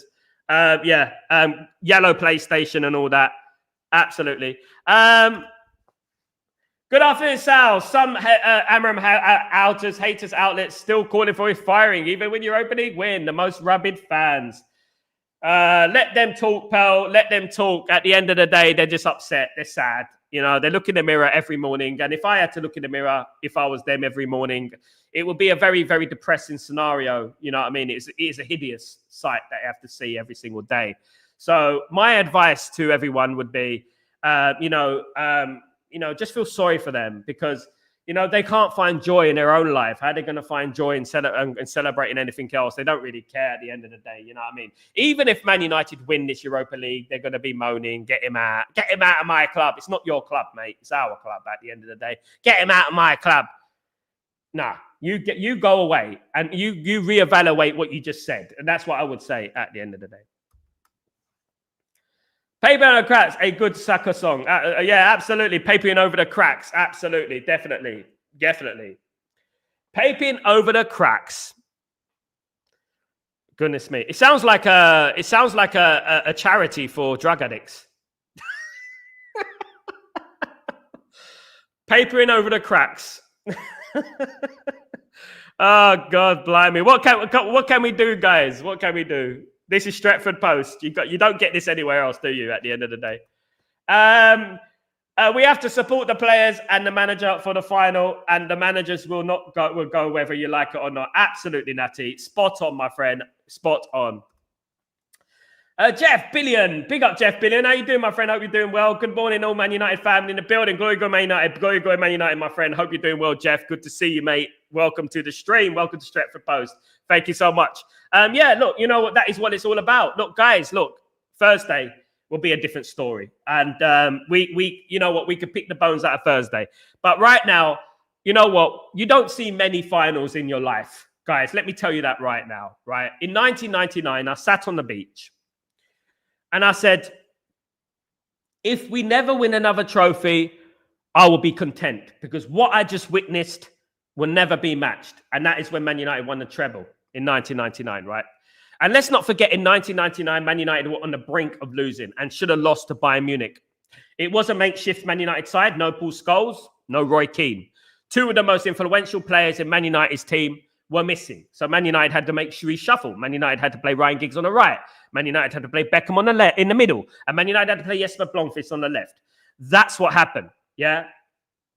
Yellow PlayStation and all that. Absolutely. Good afternoon, Sal. Some Amram haters outlets still calling for his firing, even when your opening win. The most rabid fans. Let them talk, pal. Let them talk. At the end of the day, they're just upset. They're sad. You know, they look in the mirror every morning. And if I had to look in the mirror, if I was them every morning, it would be a very, very depressing scenario. You know what I mean? It is a hideous sight that you have to see every single day. So my advice to everyone would be, just feel sorry for them because, they can't find joy in their own life. How are they going to find joy in celebrating anything else? They don't really care at the end of the day. You know what I mean? Even if Man United win this Europa League, they're going to be moaning, get him out of my club. It's not your club, mate. It's our club at the end of the day. Get him out of my club. Nah, you go away and you reevaluate what you just said. And that's what I would say at the end of the day. Papering Over the Cracks, a good soccer song. Yeah, absolutely. Papering Over the Cracks. Absolutely. Definitely. Papering Over the Cracks. Goodness me. It sounds like a charity for drug addicts. Papering Over the Cracks. Oh, God, blimey. What can we do, guys? What can we do? This is Stretford Post. You don't get this anywhere else, do you? At the end of the day, we have to support the players and the manager for the final, and the managers will go whether you like it or not. Absolutely, Natty. Spot on, my friend. Spot on. Jeff Billion, big up Jeff Billion. How you doing, my friend? Hope you're doing well. Good morning, all Man United family in the building. Glory, Man United. Glory, Man United, my friend. Hope you're doing well, Jeff. Good to see you, mate. Welcome to the stream. Welcome to Stretford Post. Thank you so much. Look, you know what? That is what it's all about. Look, guys, Thursday will be a different story. And we you know what? We could pick the bones out of Thursday. But right now, you know what? You don't see many finals in your life. Guys, let me tell you that right now, right? In 1999, I sat on the beach. And I said, if we never win another trophy, I will be content because what I just witnessed will never be matched. And that is when Man United won the treble in 1999, right? And let's not forget in 1999, Man United were on the brink of losing and should have lost to Bayern Munich. It was a makeshift Man United side, no Paul Scholes, no Roy Keane. Two of the most influential players in Man United's team were missing. So Man United had to make reshuffle. Man United had to play Ryan Giggs on the right. Man United had to play Beckham on the left, in the middle. And Man United had to play Jesper Blomqvist on the left. That's what happened, yeah?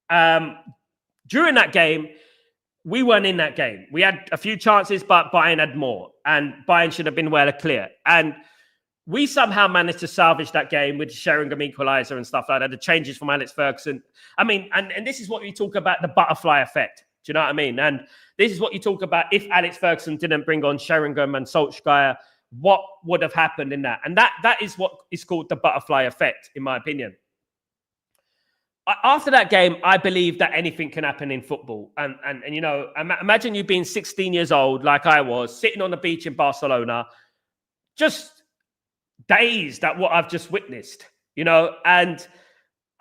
During that game, we weren't in that game. We had a few chances, but Bayern had more. And Bayern should have been well clear. And we somehow managed to salvage that game with Sheringham equaliser and stuff like that. The changes from Alex Ferguson. I mean, and this is what we talk about, the butterfly effect. Do you know what I mean? And this is what you talk about. If Alex Ferguson didn't bring on Sheringham and Solskjaer, what would have happened in that? And that is what is called the butterfly effect, in my opinion. After that game, I believe that anything can happen in football. And you know, imagine you being 16 years old, like I was, sitting on the beach in Barcelona, just dazed at what I've just witnessed, you know. And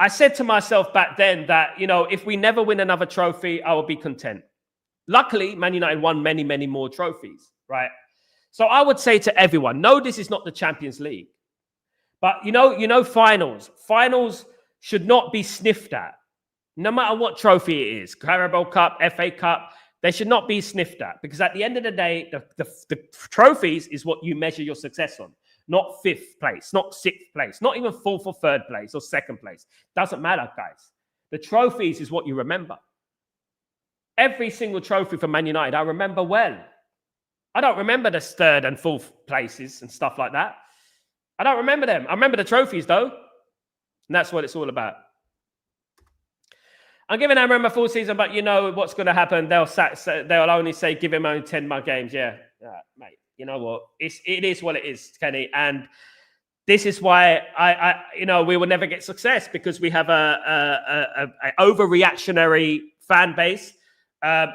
I said to myself back then that, you know, if we never win another trophy, I will be content. Luckily, Man United won many, many more trophies, right? So I would say to everyone, no, this is not the Champions League. But, you know, finals should not be sniffed at. No matter what trophy it is, Carabao Cup, FA Cup, they should not be sniffed at. Because at the end of the day, the trophies is what you measure your success on. Not fifth place, not sixth place, not even fourth or third place or second place. Doesn't matter, guys. The trophies is what you remember. Every single trophy for Man United, I remember well. I don't remember the third and fourth places and stuff like that. I don't remember them. I remember the trophies, though. And that's what it's all about. I'm giving Amram a full season, but you know what's going to happen. They'll only say, give him only 10 more games. Yeah, mate. You know what? It is what it is, Kenny. And this is why we will never get success because we have a overreactionary fan base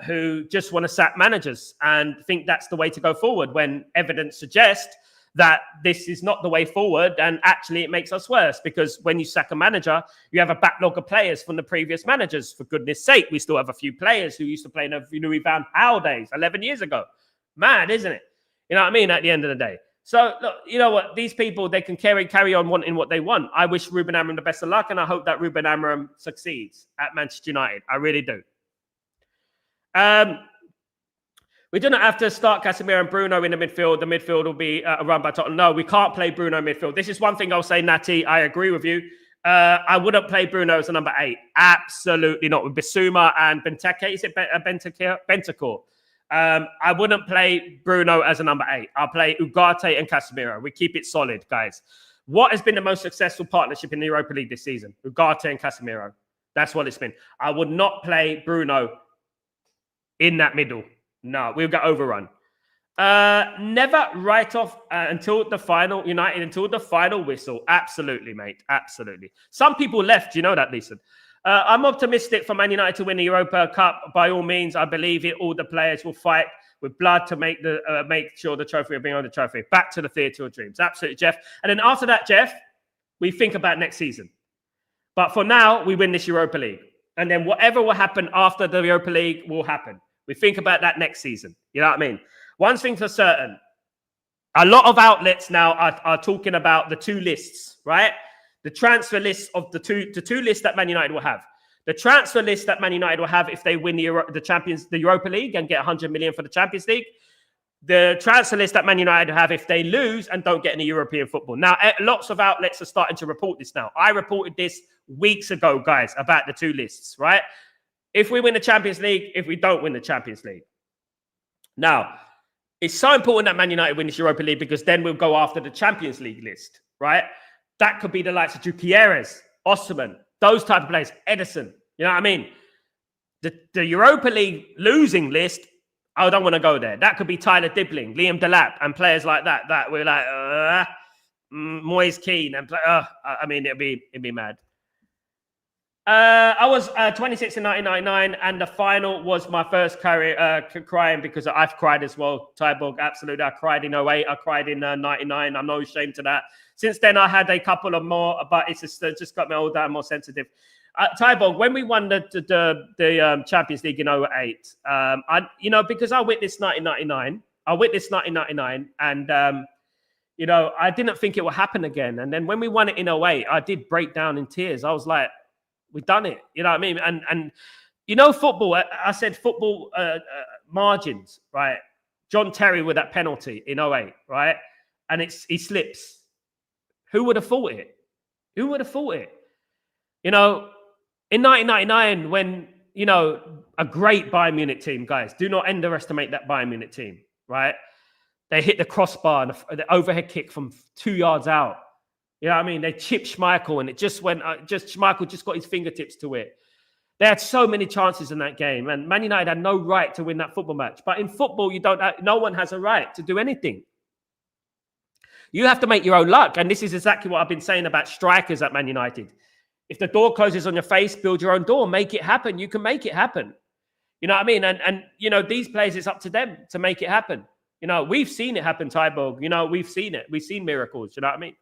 who just want to sack managers and think that's the way to go forward when evidence suggests that this is not the way forward, and actually it makes us worse, because when you sack a manager, you have a backlog of players from the previous managers. For goodness sake, we still have a few players who used to play in the Louis Van Gaal days 11 years ago. Mad, isn't it? You know what I mean? At the end of the day. So, look, you know what? These people, they can carry on wanting what they want. I wish Ruben Amorim the best of luck, and I hope that Ruben Amorim succeeds at Manchester United. I really do. We do not have to start Casemiro and Bruno in the midfield. The midfield will be run by Tottenham. No, we can't play Bruno midfield. This is one thing I'll say, Natty. I agree with you. I wouldn't play Bruno as a number 8. Absolutely not. With Bissouma and Benteke. Is it Bentancur? I wouldn't play Bruno as a number 8. I'll play Ugarte and Casemiro. We keep it solid, guys. What has been the most successful partnership in the Europa League this season? Ugarte and Casemiro. That's what it's been. I would not play Bruno in that middle. No, we'll get overrun. Never write off until the final whistle. Absolutely, mate. Absolutely. Some people left. You know that, Lisa. I'm optimistic for Man United to win the Europa Cup. By all means, I believe it. All the players will fight with blood to make sure the trophy will bring on the trophy. Back to the theatre of dreams. Absolutely, Jeff. And then after that, Jeff, we think about next season. But for now, we win this Europa League. And then whatever will happen after the Europa League will happen. We think about that next season. You know what I mean? One thing for certain, a lot of outlets now are talking about the 2 lists, right? The transfer lists of the two lists that Man United will have. The transfer list that Man United will have if they win the Europa League and get 100 million for the Champions League. The transfer list that Man United will have if they lose and don't get any European football. Now, lots of outlets are starting to report this now. I reported this weeks ago, guys, about the 2 lists, right? If we win the Champions League, if we don't win the Champions League. Now, it's so important that Man United win this Europa League, because then we'll go after the Champions League list, right? That could be the likes of Gutierrez, Osimhen, those type of players, Edison. You know what I mean? The Europa League losing list, I don't want to go there. That could be Tyler Dibbling, Liam Delap, and players like that. That we're like, Moise Keane, and I mean, it'd be mad. I was 26 in 1999, and the final was my first crying, because I've cried as well. Tyborg, absolutely. I cried in 08. I cried in 99. I'm no ashamed to that. Since then, I had a couple of more, but it's just got me older and more sensitive. Tyborg, when we won the Champions League in 08, because I witnessed 1999, and I didn't think it would happen again. And then when we won it in 08, I did break down in tears. I was like, we've done it. You know what I mean? And football, I said football margins, right? John Terry with that penalty in 08, right? And he slips. Who would have thought it? Who would have thought it? In 1999, when, a great Bayern Munich team, guys, do not underestimate that Bayern Munich team, right? They hit the crossbar and the overhead kick from 2 yards out. You know what I mean? They chipped Schmeichel, and it just went. Schmeichel just got his fingertips to it. They had so many chances in that game, and Man United had no right to win that football match. But in football, no one has a right to do anything. You have to make your own luck, and this is exactly what I've been saying about strikers at Man United. If the door closes on your face, build your own door, make it happen. You can make it happen. You know what I mean? And these players, it's up to them to make it happen. We've seen it happen, Tyborg. We've seen it. We've seen miracles. You know what I mean?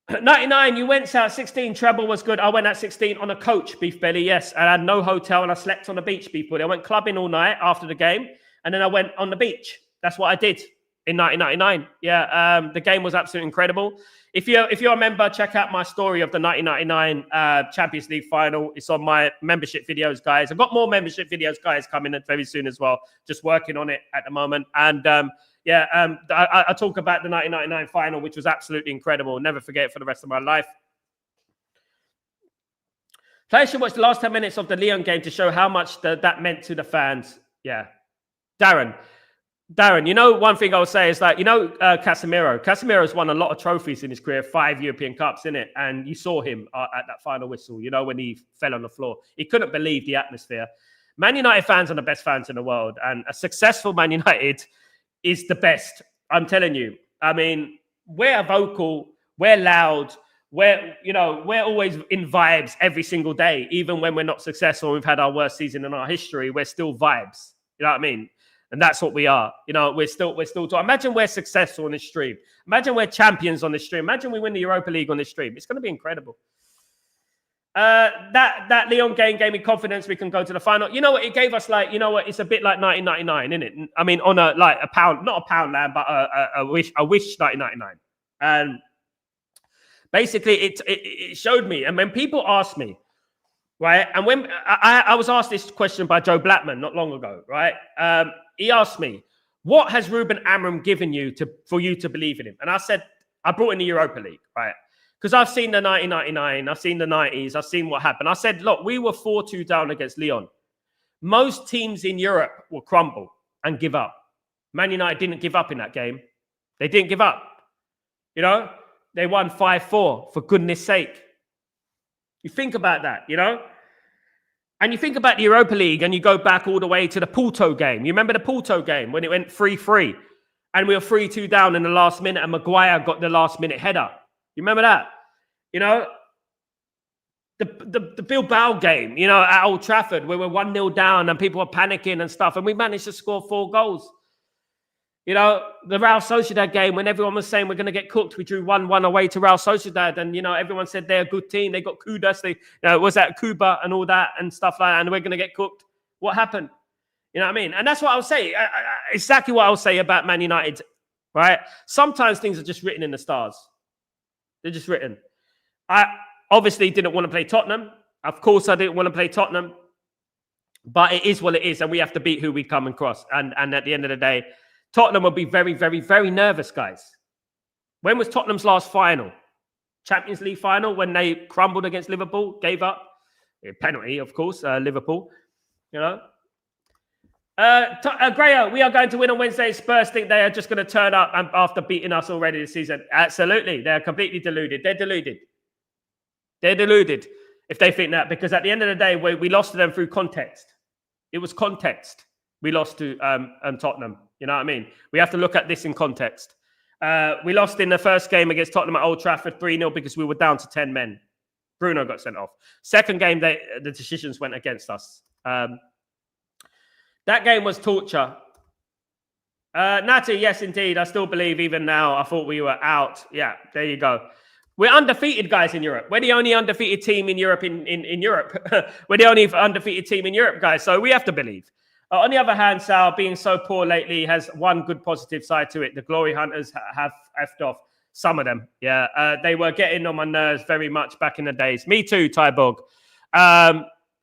99, you went out 16, treble was good. I went at 16 on a coach, Beef Belly, yes. I had no hotel, and I slept on the beach, Beef Belly. I went clubbing all night after the game, and then I went on the beach. That's what I did in 1999. Yeah, the game was absolutely incredible. If you remember, check out my story of the 1999 Champions League final. It's on my membership videos, guys. I've got more membership videos, guys, coming in very soon as well. Just working on it at the moment. And I talk about the 1999 final, which was absolutely incredible. Never forget it for the rest of my life. Players should watch the last 10 minutes of the Lyon game to show how much that meant to the fans. Yeah. Darren, one thing I would say is that, Casemiro. Casemiro's won a lot of trophies in his career, 5 European Cups, innit? And you saw him at that final whistle, when he fell on the floor. He couldn't believe the atmosphere. Man United fans are the best fans in the world, and a successful Man United is the best. I'm telling you. I mean, we're vocal, we're loud, we're always in vibes every single day. Even when we're not successful, we've had our worst season in our history, we're still vibes. You know what I mean? And that's what we are. You know, we're still talking. Imagine we're successful on this stream. Imagine we're champions on this stream. Imagine we win the Europa League on this stream. It's going to be incredible. That Lyon game gave me confidence we can go to the final. You know what? It gave us like, you know what? It's a bit like 1999, isn't it? I mean, on a pound, not a pound land, but a wish 1999. And basically, it showed me. And when people ask me, right, and when I was asked this question by Joe Blackman not long ago, right? He asked me, what has Ruben Amorim given you for you to believe in him? And I said, I brought in the Europa League, right? Because I've seen the 1999, I've seen the 90s, I've seen what happened. I said, look, we were 4-2 down against Lyon. Most teams in Europe will crumble and give up. Man United didn't give up in that game. They didn't give up. You know, they won 5-4, for goodness sake. You think about that, you know? And you think about the Europa League and you go back all the way to the Porto game. You remember the Porto game when it went 3-3 and we were 3-2 down in the last minute and Maguire got the last minute header. You remember that? You know, the Bilbao game, you know, at Old Trafford, where we're 1-0 down and people were panicking and stuff, and we managed to score 4 goals. You know, the Real Sociedad game, when everyone was saying we're going to get cooked, we drew 1-1 away to Real Sociedad, and, you know, everyone said they're a good team. They got Kudas, was that Cuba and all that and stuff like that, and we're going to get cooked. What happened? You know what I mean? And that's what I'll say. Exactly what I'll say about Man United, right? Sometimes things are just written in the stars. They're just written. I obviously didn't want to play Tottenham. Of course, I didn't want to play Tottenham. But it is what it is, and we have to beat who we come across. And at the end of the day, Tottenham will be very, very, very nervous, guys. When was Tottenham's last final? Champions League final, when they crumbled against Liverpool, gave up. A penalty, of course, Liverpool. You know. Grayo, we are going to win on Wednesday. Spurs think they are just going to turn up after beating us already this season. Absolutely. They're completely deluded. They're deluded. They're deluded if they think that, because at the end of the day, we lost to them through context. It was context. We lost to Tottenham. You know what I mean? We have to look at this in context. We lost in the first game against Tottenham at Old Trafford 3-0 because we were down to 10 men. Bruno got sent off. Second game, the decisions went against us. That game was torture. Natty, yes, indeed. I still believe even now. I thought we were out. Yeah, there you go. We're undefeated, guys, in Europe. We're the only undefeated team in Europe. In Europe, we're the only undefeated team in Europe, guys. So we have to believe. On the other hand, Sal, being so poor lately has one good positive side to it. The glory hunters have effed off. Some of them, yeah. They were getting on my nerves very much back in the days. Me too, Tyborg.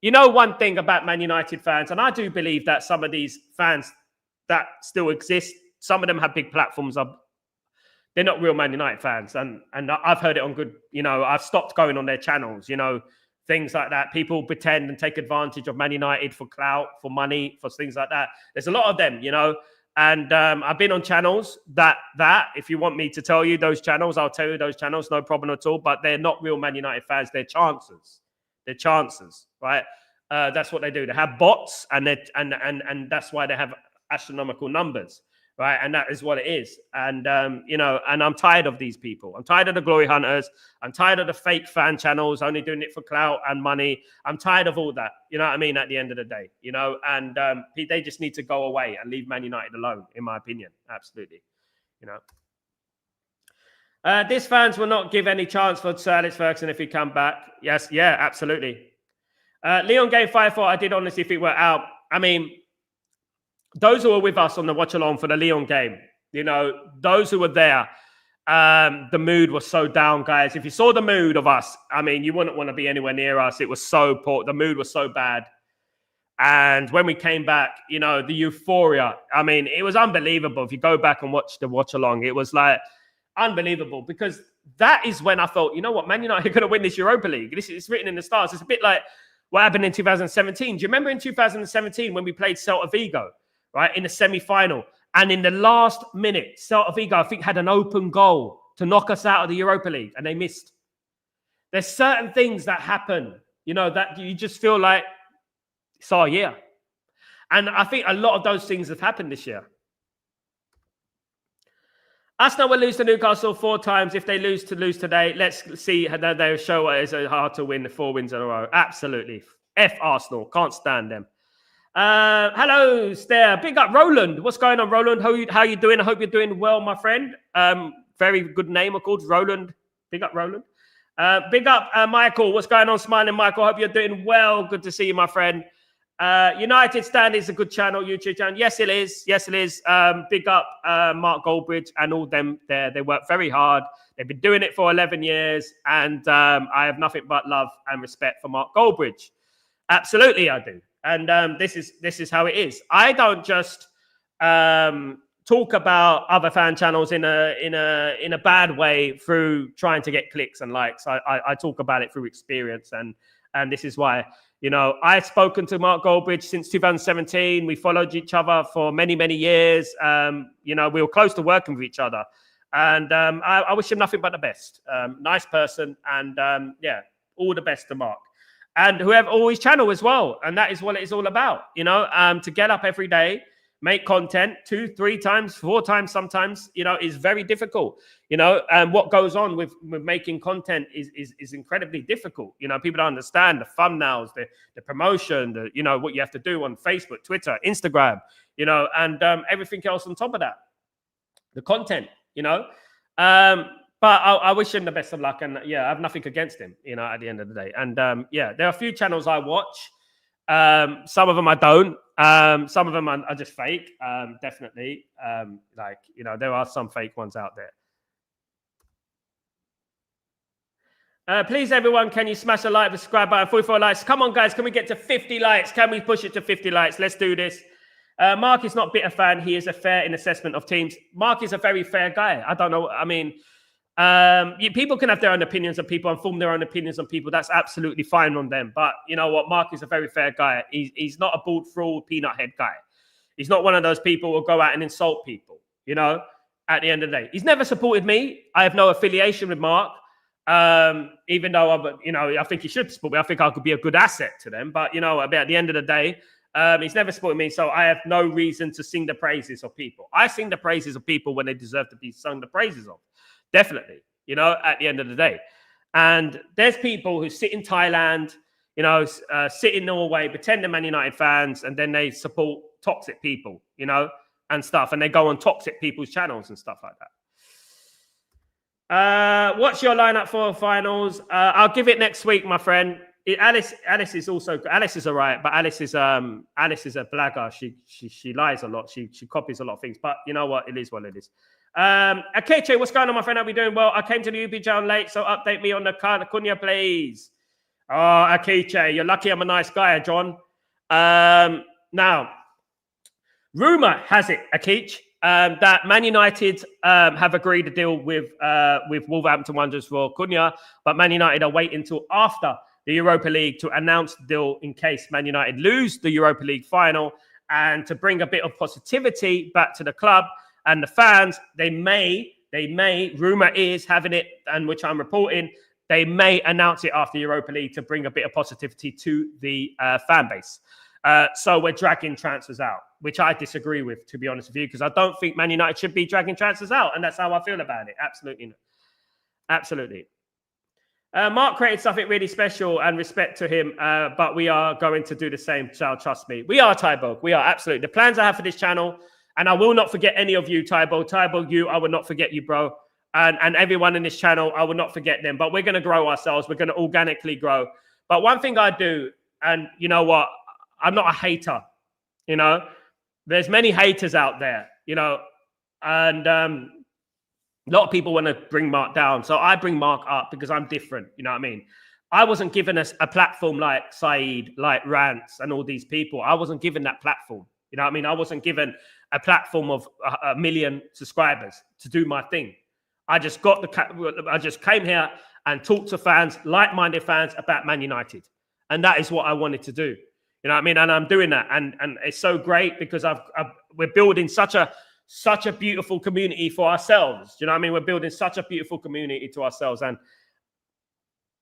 You know one thing about Man United fans, and I do believe that some of these fans that still exist, some of them have big platforms. They're not real Man United fans. And I've heard it on good, you know, I've stopped going on their channels, you know, things like that. People pretend and take advantage of Man United for clout, for money, for things like that. There's a lot of them, you know. And I've been on channels that if you want me to tell you those channels, I'll tell you those channels, no problem at all. But they're not real Man United fans. They're chancers. They're chancers, right? That's what they do. They have bots, and that's why they have astronomical numbers, right? And that is what it is. And you know, and I'm tired of these people. I'm tired of the glory hunters. I'm tired of the fake fan channels only doing it for clout and money. I'm tired of all that. You know what I mean? At the end of the day, you know, and they just need to go away and leave Man United alone, in my opinion. Absolutely, you know. These fans will not give any chance for Sir Alex Ferguson if he come back. Yes, yeah, absolutely. Lyon game 5-4. I did honestly think we're out. I mean, those who were with us on the watch along for the Lyon game, you know, those who were there, the mood was so down, guys. If you saw the mood of us, I mean, you wouldn't want to be anywhere near us. It was so poor. The mood was so bad. And when we came back, you know, the euphoria, I mean, it was unbelievable. If you go back and watch the watch along, it was like unbelievable, because that is when I thought, you know what, Man United are going to win this Europa League. This is written in the stars. It's a bit like what happened in 2017. Do you remember in 2017 when we played Celta Vigo, right, in the semi-final? And in the last minute, Celta Vigo, I think, had an open goal to knock us out of the Europa League, and they missed. There's certain things that happen, you know, that you just feel like it's our year. And I think a lot of those things have happened this year. Arsenal will lose to Newcastle 4 times. If they lose today, let's see how they show it is hard to win 4 wins in a row. Absolutely. F Arsenal. Can't stand them. Hello, there. Big up, Roland. What's going on, Roland? How you doing? I hope you're doing well, my friend. Very good name, of course, Roland. Big up, Roland. Big up, Michael. What's going on, Smiling Michael? I hope you're doing well. Good to see you, my friend. United Stand is a good channel, YouTube channel. Yes, it is. Yes, it is. Big up Mark Goldbridge and all them there. They work very hard. They've been doing it for 11 years. And I have nothing but love and respect for Mark Goldbridge. Absolutely, I do. And this is how it is. I don't just talk about other fan channels in a bad way through trying to get clicks and likes. I talk about it through experience, and this is why. You know, I've spoken to Mark Goldbridge since 2017. We followed each other for many, many years. You know, we were close to working with each other. And I wish him nothing but the best. Nice person. And yeah, all the best to Mark. And whoever, all his channel as well. And that is what it is all about. You know, to get up every day, make content 2, 3 times, 4 times sometimes, you know, is very difficult. You know, and what goes on with making content is incredibly difficult. You know, people don't understand the thumbnails, the promotion, you know, what you have to do on Facebook, Twitter, Instagram, you know, and everything else on top of that. The content, you know. But I wish him the best of luck. And yeah, I have nothing against him, you know, at the end of the day. And yeah, there are a few channels I watch. Some of them I don't. Some of them are just fake, definitely. Like, you know, there are some fake ones out there. Please, everyone, can you smash a like, subscribe button, 44 likes? Come on, guys, can we get to 50 likes? Can we push it to 50 likes? Let's do this. Mark is not bitter fan. He is a fair in assessment of teams. Mark is a very fair guy. I don't know. I mean, people can have their own opinions on people and form their own opinions on people. That's absolutely fine on them. But you know what? Mark is a very fair guy. He's not a bald, fraud, peanut head guy. He's not one of those people who will go out and insult people, you know, at the end of the day. He's never supported me. I have no affiliation with Mark. Even though, you know, I think he should support me. I think I could be a good asset to them. But, you know, at the end of the day, he's never supported me. So I have no reason to sing the praises of people. I sing the praises of people when they deserve to be sung the praises of. Definitely, you know, at the end of the day. And there's people who sit in Thailand, you know, sit in Norway, pretend they're Man United fans, and then they support toxic people, you know, and stuff. And they go on toxic people's channels and stuff like that. What's your lineup for finals? I'll give it next week, my friend. Alice is also, Alice is all right, but Alice is a blagger. She lies a lot. She copies a lot of things. But you know what? It is what it is. Akeche, what's going on, my friend? Are we doing well? I came to the UP channel late, so update me on the Cunha, please. Oh, Akeche, you're lucky I'm a nice guy, John. Now, rumor has it, Akeche, that Man United have agreed to deal with Wolverhampton Wanderers for Cunha, but Man United are waiting until after the Europa League to announce the deal in case Man United lose the Europa League final, and to bring a bit of positivity back to the club. And the fans, they may, rumor is having it, and which I'm reporting, they may announce it after Europa League to bring a bit of positivity to the fan base. So we're dragging transfers out, which I disagree with, to be honest with you, because I don't think Man United should be dragging transfers out. And that's how I feel about it. Absolutely. Absolutely. Mark created something really special, and respect to him, but we are going to do the same, child, trust me. We are, Tybo. We are, absolutely. The plans I have for this channel, and I will not forget any of you, Tybo. Tybo, you, I will not forget you, bro. And everyone in this channel, I will not forget them. But we're going to grow ourselves. We're going to organically grow. But one thing I do, and you know what? I'm not a hater, you know? There's many haters out there, you know? And a lot of people want to bring Mark down. So I bring Mark up because I'm different, you know what I mean? I wasn't given a platform like Saeed, like Rants, and all these people. I wasn't given that platform. You know what I mean? I wasn't given a platform of 1 million subscribers to do my thing. I just came here and talked to fans, like-minded fans, about Man United. And that is what I wanted to do. You know what I mean? And I'm doing that. And it's so great because we're building such a beautiful community for ourselves. Do you know what I mean? We're building such a beautiful community to ourselves. And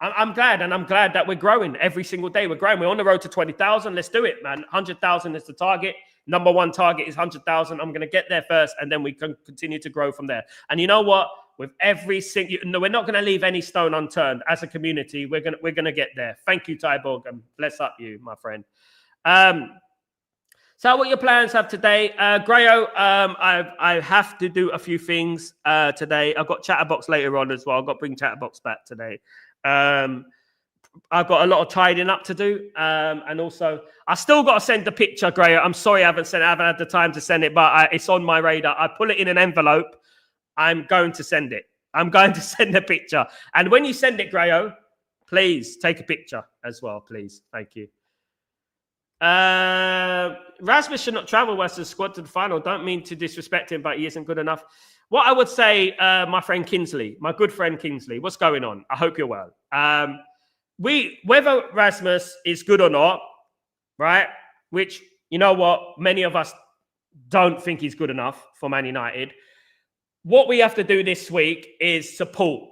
I'm glad that we're growing every single day. We're growing. We're on the road to 20,000. Let's do it, man. 100,000 is the target. Number one target is 100,000. I'm going to get there first, and then we can continue to grow from there. And you know what? With every single, we're not going to leave any stone unturned as a community. We're going to get there. Thank you, Tyborg, and bless up you, my friend. So what your plans have today? Grayo, I have to do a few things today. I've got Chatterbox later on as well. I've got to bring Chatterbox back today. I've got a lot of tidying up to do. And also, I still got to send the picture, Grayo. I'm sorry I haven't had the time to send it, but it's on my radar. I pull it in an envelope. I'm going to send it. I'm going to send a picture. And when you send it, Grayo, please take a picture as well, please. Thank you. Rasmus should not travel Western squad to the final. Don't mean to disrespect him, but he isn't good enough. What I would say, my friend Kingsley, my good friend Kingsley, what's going on? I hope you're well. Whether Rasmus is good or not, right? Which, you know what, many of us don't think he's good enough for Man United. What we have to do this week is support.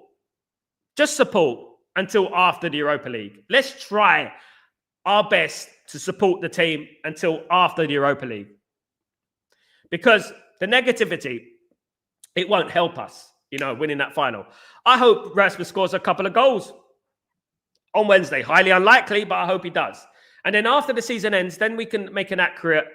Just support until after the Europa League. Let's try our best to support the team until after the Europa League. Because the negativity, it won't help us, winning that final. I hope Rasmus scores a couple of goals on Wednesday. Highly unlikely, but I hope he does. And then after the season ends, then we can make an accurate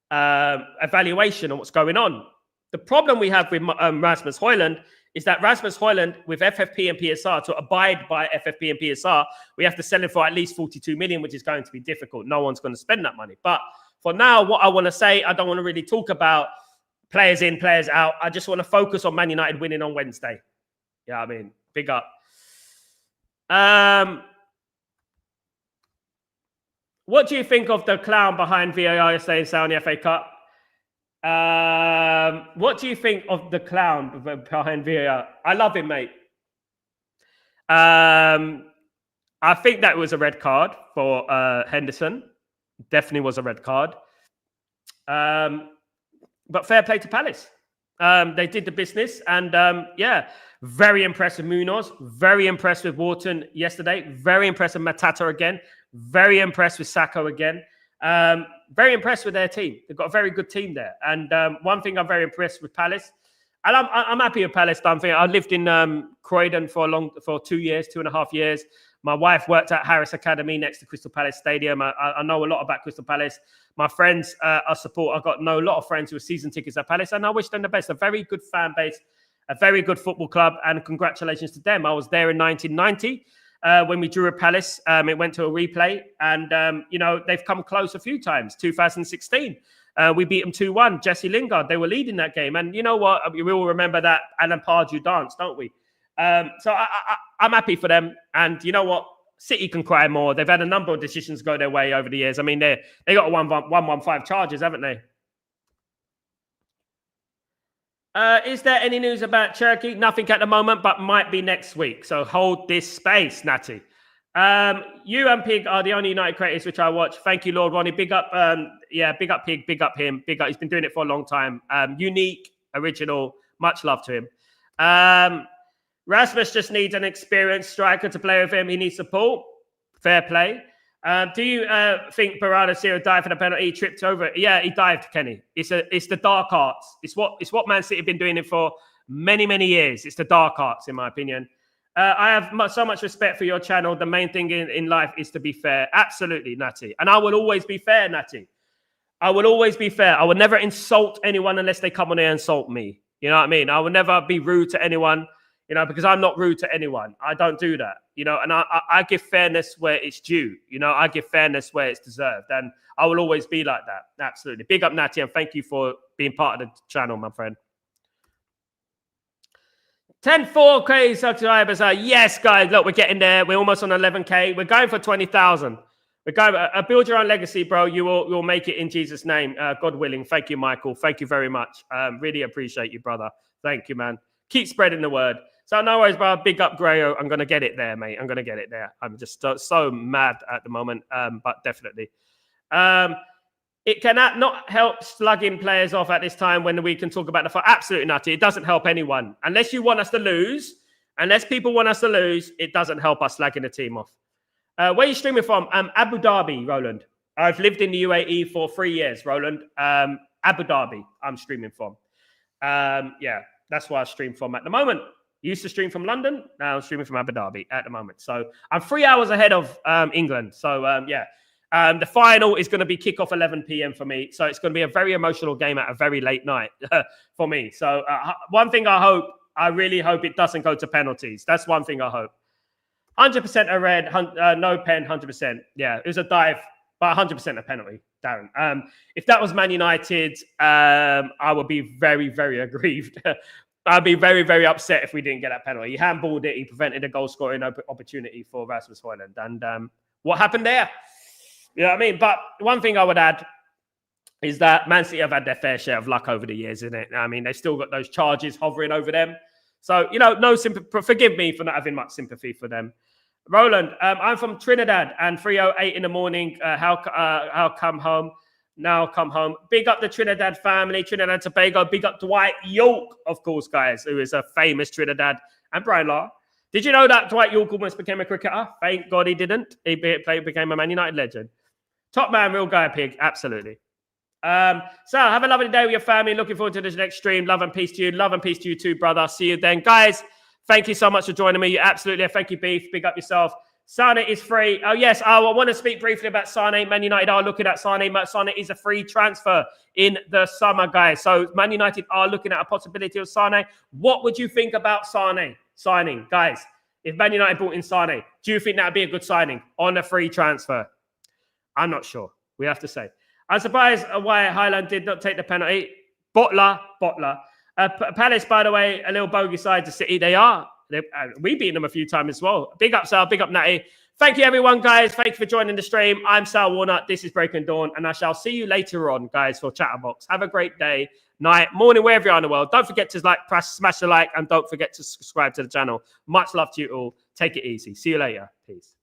evaluation on what's going on. The problem we have with Rasmus Højlund is that Rasmus Højlund, with FFP and PSR, to abide by FFP and PSR, we have to sell him for at least 42 million, which is going to be difficult. No one's going to spend that money. But for now, what I want to say, I don't want to really talk about players in, players out. I just want to focus on Man United winning on Wednesday. Yeah, I mean, big up. What do you think of the clown behind VAR yesterday in Saudi FA Cup? What do you think of the clown behind VAR? I love him, mate. I think that was a red card for Henderson. Definitely was a red card. But fair play to Palace. They did the business. And very impressed with Munoz. Very impressed with Wharton yesterday. Very impressed with Matata again. Very impressed with Sacco again. Very impressed with their team. They've got a very good team there. And one thing I'm very impressed with Palace, and I'm happy with Palace. I lived in Croydon for 2.5 years. My wife worked at Harris Academy next to Crystal Palace Stadium. I know a lot about Crystal Palace. My friends are support. I know a lot of friends who are season tickets at Palace, and I wish them the best. A very good fan base, a very good football club, and congratulations to them. I was there in 1990. When we drew a Palace, it went to a replay, and they've come close a few times. 2016, we beat them 2-1. Jesse Lingard, they were leading that game, and you know what? We all remember that Alan Pardew dance, don't we? So I'm happy for them, and you know what? City can cry more. They've had a number of decisions go their way over the years. I mean, they got 115 charges, haven't they? Is there any news about Cherokee? Nothing at the moment, but might be next week. So hold this space, Natty. You and Pig are the only United creators which I watch. Thank you, Lord Ronnie. Big up, big up Pig, big up him. Big up. He's been doing it for a long time. Unique, original. Much love to him. Rasmus just needs an experienced striker to play with him. He needs support. Fair play. Do you think Barada Ciro dived for the penalty? He tripped over it. Yeah, he dived, Kenny. It's the dark arts. It's what Man City have been doing it for many, many years. It's the dark arts, in my opinion. I have so much respect for your channel. The main thing in life is to be fair. Absolutely, Natty. And I will always be fair, Natty. I will always be fair. I will never insult anyone unless they come on here and insult me. You know what I mean? I will never be rude to anyone. Because I'm not rude to anyone. I don't do that, and I give fairness where it's due. I give fairness where it's deserved. And I will always be like that. Absolutely. Big up, Natty, and thank you for being part of the channel, my friend. 10-4K subscribers. Yes, guys, look, we're getting there. We're almost on 11K. We're going for 20,000. We're going build your own legacy, bro. You'll make it in Jesus' name. God willing. Thank you, Michael. Thank you very much. Really appreciate you, brother. Thank you, man. Keep spreading the word. So no worries, bro. Big up, Grayo. I'm going to get it there, mate. I'm going to get it there. I'm just so mad at the moment, but definitely. It cannot not help slugging players off at this time when we can talk about the fight. Absolutely, Nutty. It doesn't help anyone. Unless you want us to lose, unless people want us to lose, it doesn't help us slagging the team off. Where are you streaming from? Abu Dhabi, Roland. I've lived in the UAE for 3 years, Roland. Abu Dhabi, I'm streaming from. That's where I stream from at the moment. Used to stream from London. Now I'm streaming from Abu Dhabi at the moment. So I'm 3 hours ahead of England. So, The final is going to be kickoff 11 p.m. for me. So it's going to be a very emotional game at a very late night for me. So one thing I really hope it doesn't go to penalties. That's one thing I hope. 100% a red, no pen, 100%. Yeah, it was a dive, but 100% a penalty, Darren. If that was Man United, I would be very, very aggrieved. I'd be very, very upset if we didn't get that penalty. He handballed it. He prevented a goal-scoring opportunity for Rasmus Højlund. And what happened there? You know what I mean? But one thing I would add is that Man City have had their fair share of luck over the years, isn't it? I mean, they've still got those charges hovering over them. So, you know, no sympathy. Forgive me for not having much sympathy for them. Roland, I'm from Trinidad and 3:08 in the morning. How come home? Now come home. Big up the Trinidad family, Trinidad and Tobago. Big up Dwight York, of course, guys, who is a famous Trinidad, and Brian Lara. Did you know that Dwight York almost became a cricketer? Thank God he didn't. He became a Man United legend. Top man, real guy, pig. Absolutely. So have a lovely day with your family. Looking forward to this next stream. Love and peace to you. Love and peace to you too, brother. See you then. Guys, thank you so much for joining me. Absolutely. Thank you, Beef. Big up yourself. Sane is free. Oh, yes. I want to speak briefly about Sane. Man United are looking at Sane. Sane is a free transfer in the summer, guys. So Man United are looking at a possibility of Sane. What would you think about Sane signing? Guys, if Man United brought in Sane, do you think that would be a good signing on a free transfer? I'm not sure. We have to say. I'm surprised why Højlund did not take the penalty. Bottler. Palace, by the way, a little bogey side to City. They are. We beat them a few times as well. Big up, Sal. Big up, Natty. Thank you, everyone, guys. Thank you for joining the stream. I'm Sal Warner. This is Breaking Dawn, and I shall see you later on, guys, for Chatterbox. Have a great day, night, morning, wherever you are in the world. Don't forget to smash the like, and don't forget to subscribe to the channel. Much love to you all. Take it easy. See you later. Peace.